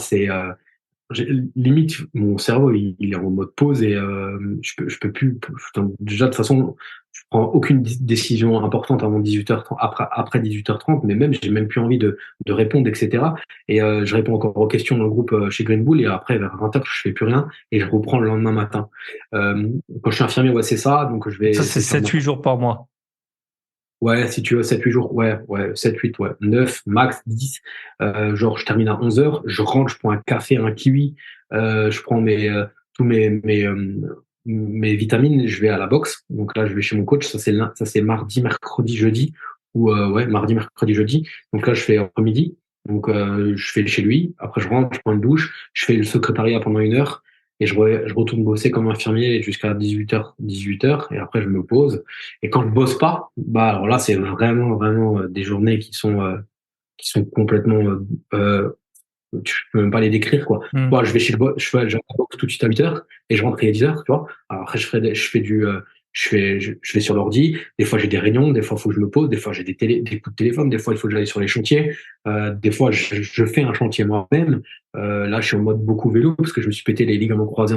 limite, mon cerveau, il est en mode pause et je peux plus. Putain, déjà, de toute façon, je prends aucune décision importante avant 18h30, après 18h30, mais même, j'ai même plus envie de répondre, etc. Et je réponds encore aux questions dans le groupe chez Green Bull et après, vers 20h, je fais plus rien et je reprends le lendemain matin. Quand je suis infirmier, ouais, c'est ça. Donc, je Ça, vais c'est essayer de faire 7-8 jours par mois. Ouais, si tu veux, 7 8 jours, ouais, ouais, 7 8 ouais, 9 max 10. Genre, je termine à 11h, je rentre, je prends un café, un kiwi, je prends tous mes vitamines, je vais à la boxe. Donc là, je vais chez mon coach, ça c'est mardi, mercredi, jeudi, ou ouais, mardi, mercredi, jeudi. Donc là, je fais après-midi. Donc je fais chez lui, après je rentre, je prends une douche, je fais le secrétariat pendant 1 heure, et je retourne bosser comme infirmier jusqu'à 18h, et après je me pose. Et quand je bosse pas, bah alors là c'est vraiment vraiment des journées qui sont complètement tu peux même pas les décrire quoi. Hmm. Moi je vais chez je vais à la boxe tout de suite à 8h et je rentre à 10h, tu vois. Alors après je fais du je vais sur l'ordi, des fois j'ai des réunions, des fois il faut que je me pose, des fois j'ai des coups de téléphone, des fois il faut que j'aille sur les chantiers, des fois je fais un chantier moi-même. Là je suis en mode beaucoup vélo parce que je me suis pété les ligaments croisés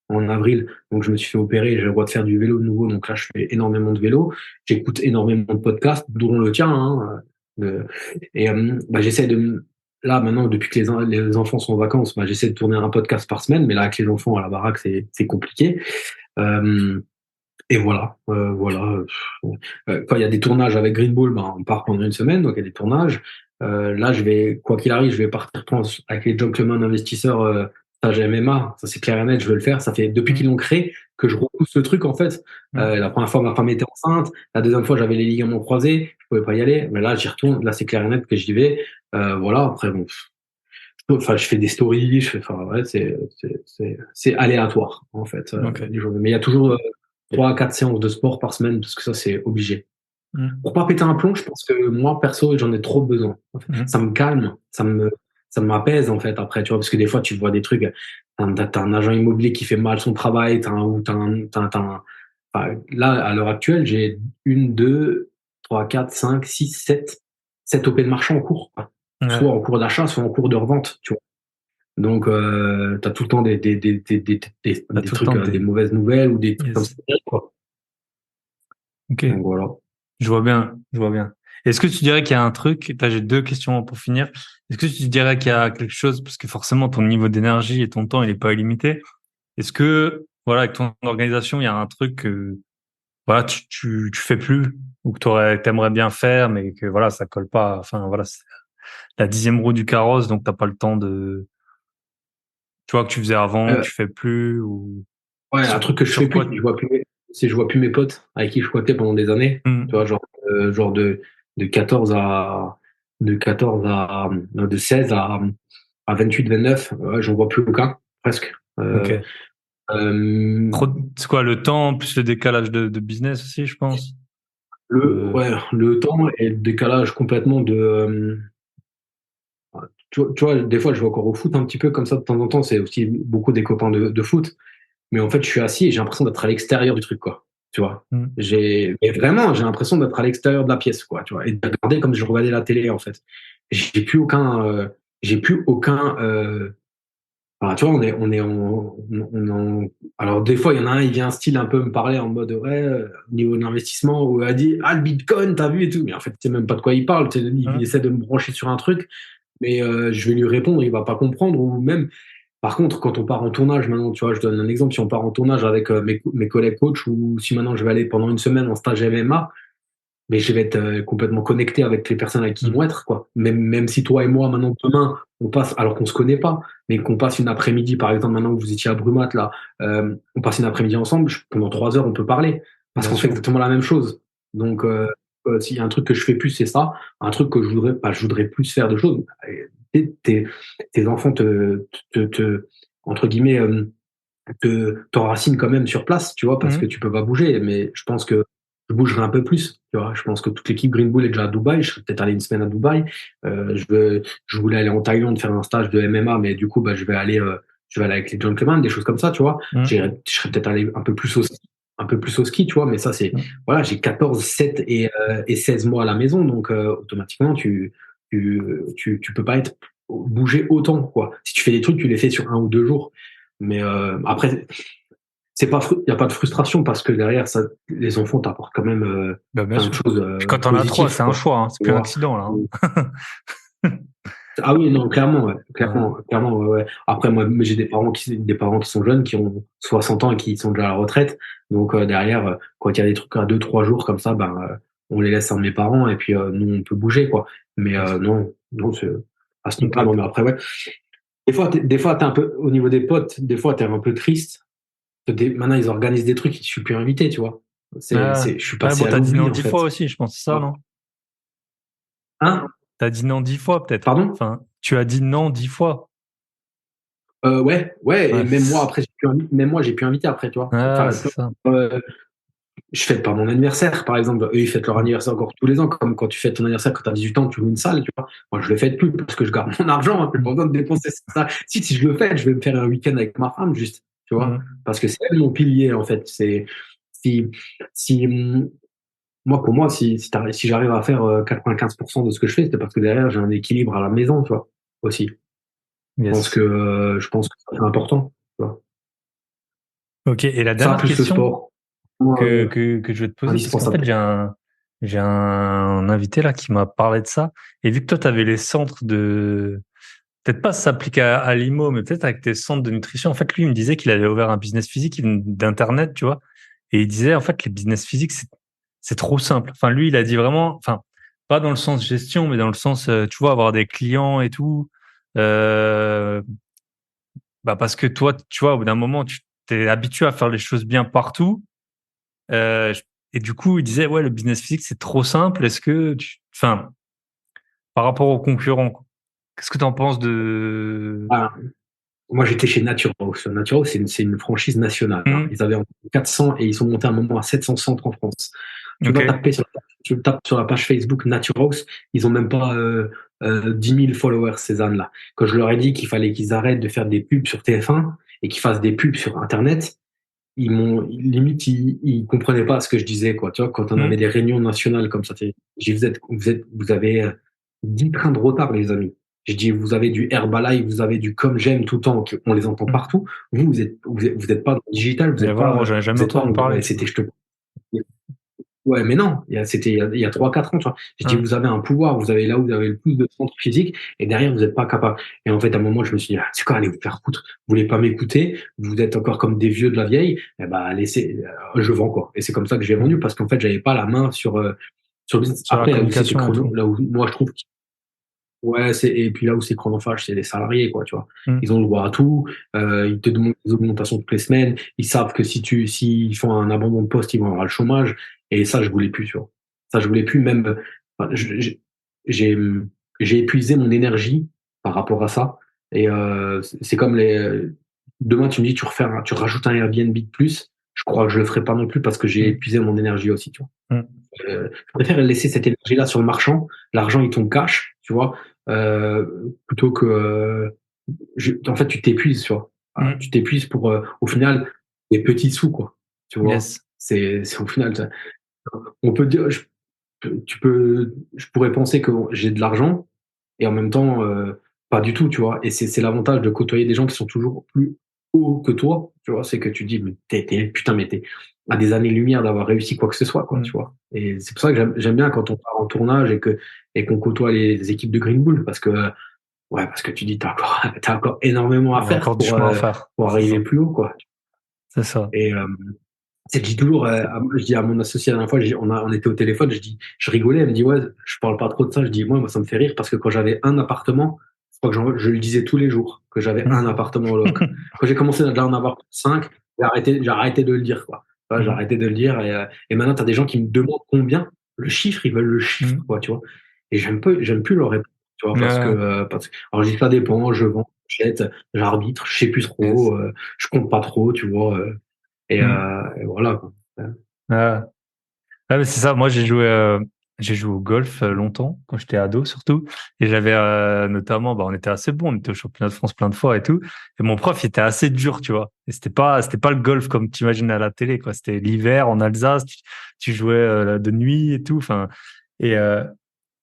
en avril, donc je me suis fait opérer, j'ai le droit de faire du vélo de nouveau, donc là je fais énormément de vélo, j'écoute énormément de podcasts, dont le tien, hein, bah, j'essaie de là maintenant depuis que les enfants sont en vacances, bah, j'essaie de tourner un podcast par semaine, mais là avec les enfants à la baraque c'est compliqué. Euh, et voilà, voilà. Quand il y a des tournages avec Green Bull, bah, on part pendant une semaine, donc il y a des tournages. Là, quoi qu'il arrive, je vais partir, je pense, avec les gentlemen investisseurs stage MMA, ça c'est clair et net, je veux le faire. Ça fait depuis qu'ils l'ont créé que je repousse le truc en fait. La première fois, ma femme était enceinte. La deuxième fois, j'avais les ligaments croisés, je pouvais pas y aller. Mais là, j'y retourne. Là, c'est clair et net que j'y vais. Voilà. Après, bon, enfin, je fais des stories. Enfin, ouais, c'est aléatoire en fait. Ok. Les journées. Mais il y a toujours 3 à 4 séances de sport par semaine parce que ça, c'est obligé. Mm. Pour pas péter un plomb, je pense que moi, perso, j'en ai trop besoin. En fait. Mm. Ça me calme, ça m'apaise, en fait, après, tu vois, parce que des fois, tu vois des trucs, t'as un agent immobilier qui fait mal son travail, enfin, là, à l'heure actuelle, j'ai une, deux, trois, quatre, cinq, six, sept OP de marchand en cours, quoi. Soit Ouais. en cours d'achat, soit en cours de revente, tu vois. Donc, t'as tout le temps T'as des tout le trucs, temps des des. mauvaises nouvelles ou des trucs comme Yes. ça, quoi. Ok. Donc, voilà. Je vois bien. Je vois bien. Est-ce que tu dirais qu'il y a un truc, j'ai deux questions pour finir. Est-ce que tu dirais qu'il y a quelque chose, parce que forcément ton niveau d'énergie et ton temps, il est pas illimité. Est-ce que, voilà, avec ton organisation, il y a un truc que, voilà, tu fais plus ou que t'aimerais bien faire, mais que, voilà, ça colle pas. Enfin, voilà, c'est la 10e roue du carrosse, donc t'as pas le temps de, tu vois, que tu faisais avant, que Euh, tu fais plus ou Ouais, un sur, truc que je fais sur plus, quoi? c'est que je vois plus mes potes avec qui je squattais pendant des années. Tu vois, Hmm. genre de 14 à, de 14 à, non, de 16 à 28, 29, ouais, j'en vois plus aucun, presque. Ok. Euh, C'est quoi, le temps plus le décalage de business aussi, je pense. ouais, le temps et le décalage complètement tu vois, des fois, je vais encore au foot un petit peu comme ça de temps en temps. C'est aussi beaucoup des copains de foot. Mais en fait, je suis assis et j'ai l'impression d'être à l'extérieur du truc, quoi. Tu vois. Hmm. Mais vraiment, j'ai l'impression d'être à l'extérieur de la pièce, quoi. Tu vois. Et de regarder comme si je regardais la télé, en fait. J'ai plus aucun, j'ai plus aucun, enfin, tu vois, on est alors, des fois, il y en a un, il vient un style un peu me parler en mode, ouais, au niveau de l'investissement, où il a dit, ah, le Bitcoin, t'as vu et tout. Mais en fait, tu sais même pas de quoi il parle. Tu sais, il Hmm. essaie de me brancher sur un truc, mais je vais lui répondre, il va pas comprendre, ou même, par contre, quand on part en tournage maintenant, tu vois, je donne un exemple, si on part en tournage avec mes collègues coachs ou si maintenant je vais aller pendant une semaine en stage MMA, mais je vais être complètement connecté avec les personnes avec qui ils Hmm. vont être, quoi. Même si toi et moi, maintenant, demain, on passe, alors qu'on se connaît pas, mais qu'on passe une après-midi, par exemple, maintenant que vous étiez à Brumat, là, on passe une après-midi ensemble, pendant 3 heures, on peut parler, parce Bien qu'on fait sûr. exactement la même chose. Donc, s'il y a un truc que je fais plus, c'est ça. Un truc que je voudrais, pas, je voudrais plus faire de choses. Tes, tes enfants entre guillemets, t'enracines quand même sur place, tu vois, parce que Hmm. tu peux pas bouger. Mais je pense que je bougerai un peu plus, tu vois. Je pense que toute l'équipe Green Bull est déjà à Dubaï. Je serais peut-être allé une semaine à Dubaï. Je voulais aller en Thaïlande faire un stage de MMA, mais du coup, bah, je vais aller avec les gentlemen, des choses comme ça, tu vois. Hmm. Je serais peut-être allé un peu plus au ski, tu vois. Mais ça, c'est, Hmm. voilà, j'ai 14, 7 et 16 mois à la maison, donc automatiquement, tu peux pas bouger autant, quoi. Si tu fais des trucs, tu les fais sur 1 ou 2 jours. Mais après, il y a pas de frustration parce que derrière ça, les enfants t'apportent quand même Bah, bien plein de sûr. choses Puis quand t'en as trois, positives, c'est un quoi. choix, hein. C'est Tu plus un vois. accident, là, hein. Ah oui, non, clairement, ouais. Ouais. Clairement, ouais, ouais. Après, moi, j'ai des parents qui sont jeunes, qui ont 60 ans et qui sont déjà à la retraite. Donc derrière, quand il y a des trucs à 2, 3 jours comme ça, ben on les laisse à mes parents et puis nous on peut bouger, quoi. Mais Yes. non, non, c'est à ce Au niveau-là, non. top. Mais après, ouais. Des fois, t'es un peu au niveau des potes. Des fois, t'es un peu triste. Maintenant, ils organisent des trucs, je suis plus invité, tu vois. Ah. Je suis Ouais, passé bon, à t'as dit non l'oubli, en 10 fois fait. aussi, je pense, c'est ça, non? Hein? T'as dit non 10 fois, peut-être. Pardon? Enfin, tu as dit non 10 fois. Ouais, ouais, et Ouais. même moi, après, même moi, j'ai pu inviter après, tu vois. Ah, Enfin, c'est ça. je fête pas mon anniversaire, par exemple. Eux, ils fêtent leur Hmm. anniversaire encore tous les ans, comme quand tu fêtes ton anniversaire quand t'as 18 ans, tu loues une salle, tu vois. Moi, je le fête plus parce que je garde mon argent, hein, j'ai pas Hmm. besoin de dépenser ça. Si je le fête, je vais me faire un week-end avec ma femme, juste, tu vois. Hmm. Parce que c'est elle mon pilier, en fait. Si, si, moi, pour moi, si j'arrive à faire 95% de ce que je fais, c'est parce que derrière, j'ai un équilibre à la maison, tu vois, aussi. Yes. Je pense que c'est important, tu vois. Ok. Et la Ça, dernière plus le question sport, moi, que je vais te poser, parce qu'en fait, indispensable. j'ai un invité là qui m'a parlé de ça. Et vu que toi, tu avais les centres de, peut-être pas ça s'applique à l'IMO, mais peut-être avec tes centres de nutrition. En fait, lui, il me disait qu'il avait ouvert un business physique d'internet, tu vois. Et il disait, en fait, les business physiques, c'est trop simple. Enfin, lui, il a dit vraiment, enfin, pas dans le sens gestion, mais dans le sens, tu vois, avoir des clients et tout. Euh, Bah, parce que toi, tu vois, au bout d'un moment, tu t'es habitué à faire les choses bien partout. Et du coup, il disait, ouais, le business physique, c'est trop simple. Enfin, par rapport aux concurrents, quoi. Qu'est-ce que tu en penses de... Ah, moi, j'étais chez Nature House. Nature House, c'est une franchise nationale, hein. Hmm, Ils avaient 400 et ils sont montés à un moment à 700 centres en France. Tu ok. vas taper sur, tu tapes sur la page Facebook Nature House, ils ont même pas 10 000 followers, ces ânes-là. Quand je leur ai dit qu'il fallait qu'ils arrêtent de faire des pubs sur TF1 et qu'ils fassent des pubs sur Internet, limite, ils comprenaient pas ce que je disais, quoi. Tu vois, quand on avait Hmm, des réunions nationales comme ça, j'ai dit, vous avez 10 trains de retard, les amis. Je dis, vous avez du Herbalife, vous avez du Comme J'aime tout le temps, on les entend hmm. partout. Vous êtes pas dans le digital, Mais voilà, moi, j'en ai jamais vous êtes pas, entendu parler, tu c'était, vois. je te Ouais, mais non, c'était il y a 3-4 ans, tu vois. Je dis, Hmm, vous avez un pouvoir, vous avez là où vous avez le plus de centre physique, et derrière, vous n'êtes pas capable. Et en fait, à un moment, je me suis dit, ah, c'est quoi, allez vous faire foutre. Vous voulez pas m'écouter, vous êtes encore comme des vieux de la vieille, eh ben, laissez, je vends, quoi. Et c'est comme ça que j'ai hmm. vendu, parce qu'en fait, j'avais pas la main sur le business. Sur la Après, là où c'était communication et chrono, tout. là où moi, je trouve, ouais, et puis là où c'est chronophage, c'est les salariés, quoi, tu vois. Hmm. Ils ont le droit à tout, ils te demandent des augmentations toutes les semaines, ils savent que s'ils font un abandon de poste, ils vont avoir le chômage, et ça, je voulais plus, tu vois. Ça, je voulais plus, même, enfin, j'ai, j'ai épuisé mon énergie par rapport à ça, et c'est comme demain, tu me dis, tu rajoutes un Airbnb de plus, je crois que je le ferai pas non plus parce que j'ai Hmm. épuisé mon énergie aussi, tu vois. Hmm. Je préfère laisser cette énergie-là sur le marchand. L'argent, il tombe cash, tu vois, plutôt que. En fait, tu t'épuises, tu vois. Voilà, tu Hmm. t'épuises pour, au final, des petits sous, quoi. Tu vois. Yes. C'est au final. On peut dire. Je pourrais penser que j'ai de l'argent et en même temps, pas du tout, tu vois. Et c'est l'avantage de côtoyer des gens qui sont toujours plus hauts que toi, tu vois. C'est que tu dis, mais putain, mais t'es à des années-lumière d'avoir réussi quoi que ce soit, quoi, tu Hmm. vois. Et c'est pour ça que j'aime bien quand on part en tournage et qu'on côtoie les équipes de Green Bull parce que, ouais, parce que tu dis, t'as encore énormément Il à y a faire encore du chemin à faire. pour C'est arriver ça. plus haut, quoi. C'est ça. Et, je dis toujours, je dis à mon associé la dernière fois, on était au téléphone, je rigolais, elle me dit, ouais, je parle pas trop de ça. Je dis, moi, ça me fait rire parce que quand j'avais un appartement, je crois que je le disais tous les jours, que j'avais un Hmm. appartement au loc. Quand j'ai commencé à en avoir 5, j'ai arrêté de le dire, quoi. Tu vois, j'ai Hmm. arrêté de le dire et maintenant, tu as des gens qui me demandent combien. Le chiffre, ils veulent le chiffre, Hmm. quoi, tu vois. Et j'aime plus leur répondre, tu vois, Ouais. alors je dis, ça dépend, je vends, j'achète, j'arbitre, je sais plus Yes. trop, je compte pas trop, tu vois, Hmm. et voilà, quoi. Ouais. Ouais, mais c'est ça. Moi, j'ai joué au golf longtemps, quand j'étais ado surtout. Et j'avais notamment, bah, on était assez bon, on était au championnat de France plein de fois et tout. Et mon prof, il était assez dur, tu vois. Et c'était pas le golf comme tu imagines à la télé, quoi. C'était l'hiver en Alsace, tu jouais de nuit et tout. Enfin, et, euh,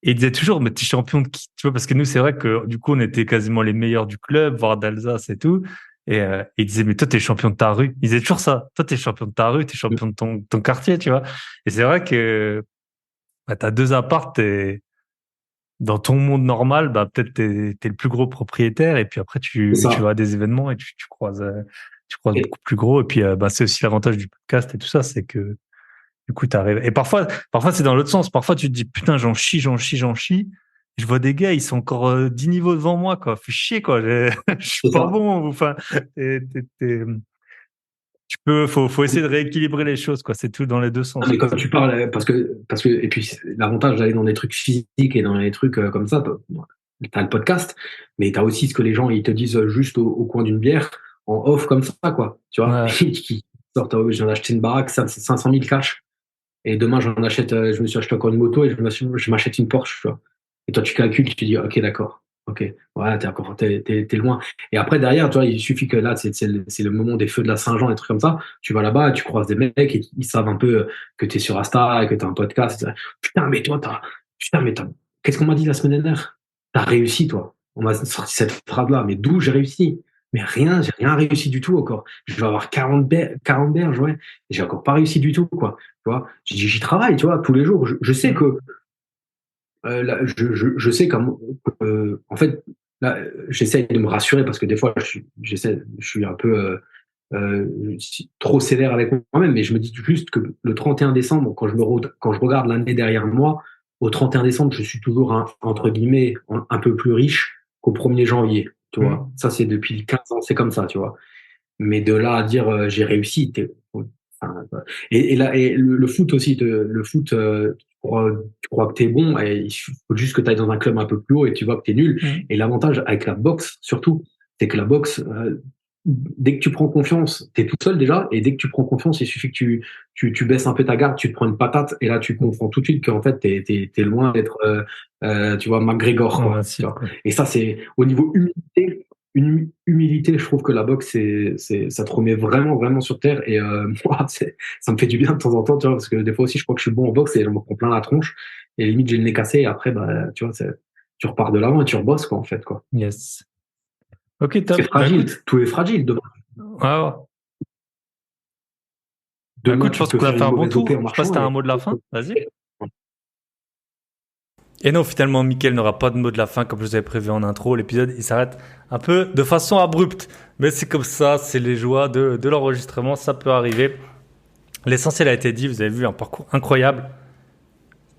et il disait toujours, mais t'es champion de qui? Tu vois, parce que nous, c'est vrai que du coup, on était quasiment les meilleurs du club, voire d'Alsace et tout. Il disait, mais toi, t'es champion de ta rue. Il disait toujours ça. Toi, t'es champion de ta rue, t'es champion de ton quartier, tu vois. Et c'est vrai que bah, t'as deux apparts, dans ton monde normal, bah, peut-être t'es le plus gros propriétaire. Et puis après, C'est tu vas ça. à des événements et tu croises Et beaucoup plus gros. Et puis, bah, c'est aussi l'avantage du podcast et tout ça, c'est que du coup, t'arrives. Et parfois, c'est dans l'autre sens. Parfois, tu te dis, putain, j'en chie, j'en chie, j'en chie. Je vois des gars, ils sont encore 10 niveaux devant moi, quoi. Fais chier, quoi. Je suis c'est pas ça. bon. Enfin, t'es- t'es- t'es- faut essayer de rééquilibrer les choses, quoi. C'est tout dans les deux Non, sens, mais quoi. quand tu parles, et puis l'avantage d'aller dans des trucs physiques et dans des trucs comme ça, t'as le podcast, mais t'as aussi ce que les gens ils te disent juste au coin d'une bière, en off comme ça, quoi. Tu vois, Ouais. qui sortent, je viens d'acheter une baraque, ça, c'est 500 000 cash, et demain je me suis acheté encore une moto et je m'achète une Porsche, tu vois. Et toi, tu calcules, tu te dis, ok, d'accord. Ok, ouais, t'es loin. Et après, derrière, tu vois, il suffit que là, c'est le moment des feux de la Saint-Jean, des trucs comme ça. Tu vas là-bas, tu croises des mecs et ils savent un peu que t'es sur Insta et que t'as un podcast. Putain, mais toi, qu'est-ce qu'on m'a dit la semaine dernière? T'as réussi, toi. On m'a sorti cette phrase-là. Mais d'où j'ai réussi? Mais rien, j'ai rien réussi du tout encore. Je vais avoir 40 berges, ouais. J'ai encore pas réussi du tout, quoi. Tu vois, j'y travaille, tu vois, tous les jours. Je sais Mm. que là, je sais comme en fait là, j'essaie de me rassurer parce que des fois je suis un peu trop sévère avec moi-même, mais je me dis juste que le 31 décembre, quand je regarde l'année derrière moi, au 31 décembre, je suis toujours entre guillemets un peu plus riche qu'au 1er janvier. tu vois. Ça, c'est depuis 15 ans, c'est comme ça, tu vois. Mais de là à dire j'ai réussi, enfin, et le foot aussi, le foot, tu crois que t'es bon, et il faut juste que tu ailles dans un club un peu plus haut et tu vois que t'es nul. Et l'avantage avec la boxe, surtout, c'est que la boxe, dès que tu prends confiance, t'es tout seul déjà, et dès que tu prends confiance, il suffit que tu baisses un peu ta garde, tu te prends une patate, et là tu comprends tout de suite qu'en fait t'es loin d'être, tu vois, McGregor, quoi. Tu vois. Et ça, c'est au niveau humilité. Une humilité, je trouve que la boxe, ça te remet vraiment, vraiment sur terre. Et moi, ça me fait du bien de temps en temps, tu vois, parce que des fois aussi, je crois que je suis bon en boxe et je me prends plein la tronche. Et limite, j'ai le nez cassé. Et après, bah, tu vois, tu repars de l'avant et tu rebosses, quoi, en fait, quoi. Yes. Ok, top. C'est fragile, tout est fragile. Demain, Écoute, je tu pense peux qu'on a faire fait une un bon mauvaise OP tour. en Je sais pas si marchant. t'as un mot de la fin. Vas-y. Et non, finalement, Mickaël n'aura pas de mot de la fin comme je vous avais prévu en intro. L'épisode, il s'arrête un peu de façon abrupte. Mais c'est comme ça, c'est les joies de l'enregistrement, ça peut arriver. L'essentiel a été dit, vous avez vu un parcours incroyable.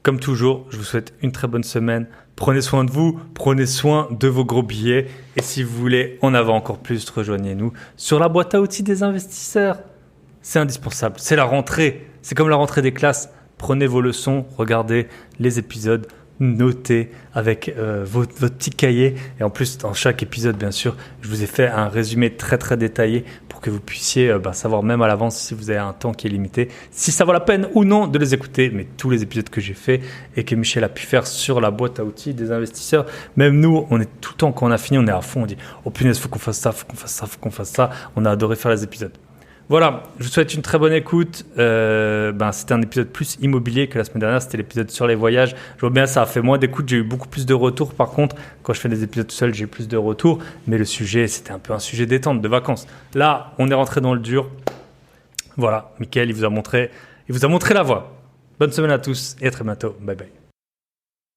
Comme toujours, je vous souhaite une très bonne semaine. Prenez soin de vous, prenez soin de vos gros billets. Et si vous voulez en avoir encore plus, rejoignez-nous sur la boîte à outils des investisseurs. C'est indispensable, c'est la rentrée. C'est comme la rentrée des classes. Prenez vos leçons, regardez les épisodes, notez avec votre petit cahier. Et en plus, dans chaque épisode, bien sûr, je vous ai fait un résumé très très détaillé pour que vous puissiez savoir même à l'avance si vous avez un temps qui est limité, si ça vaut la peine ou non de les écouter. Mais tous les épisodes que j'ai fait et que Michel a pu faire sur la boîte à outils des investisseurs, même nous, on est tout le temps, quand on a fini, on est à fond. On dit « Oh punaise, faut qu'on fasse ça, faut qu'on fasse ça, faut qu'on fasse ça ». On a adoré faire les épisodes. Voilà, je vous souhaite une très bonne écoute. C'était un épisode plus immobilier que la semaine dernière, c'était l'épisode sur les voyages. Je vois bien, ça a fait moins d'écoute, j'ai eu beaucoup plus de retours. Par contre, quand je fais des épisodes tout seul, j'ai plus de retours. Mais le sujet, c'était un peu un sujet détente, de vacances. Là, on est rentré dans le dur. Voilà, Mickaël, il vous a montré la voie. Bonne semaine à tous et à très bientôt. Bye bye.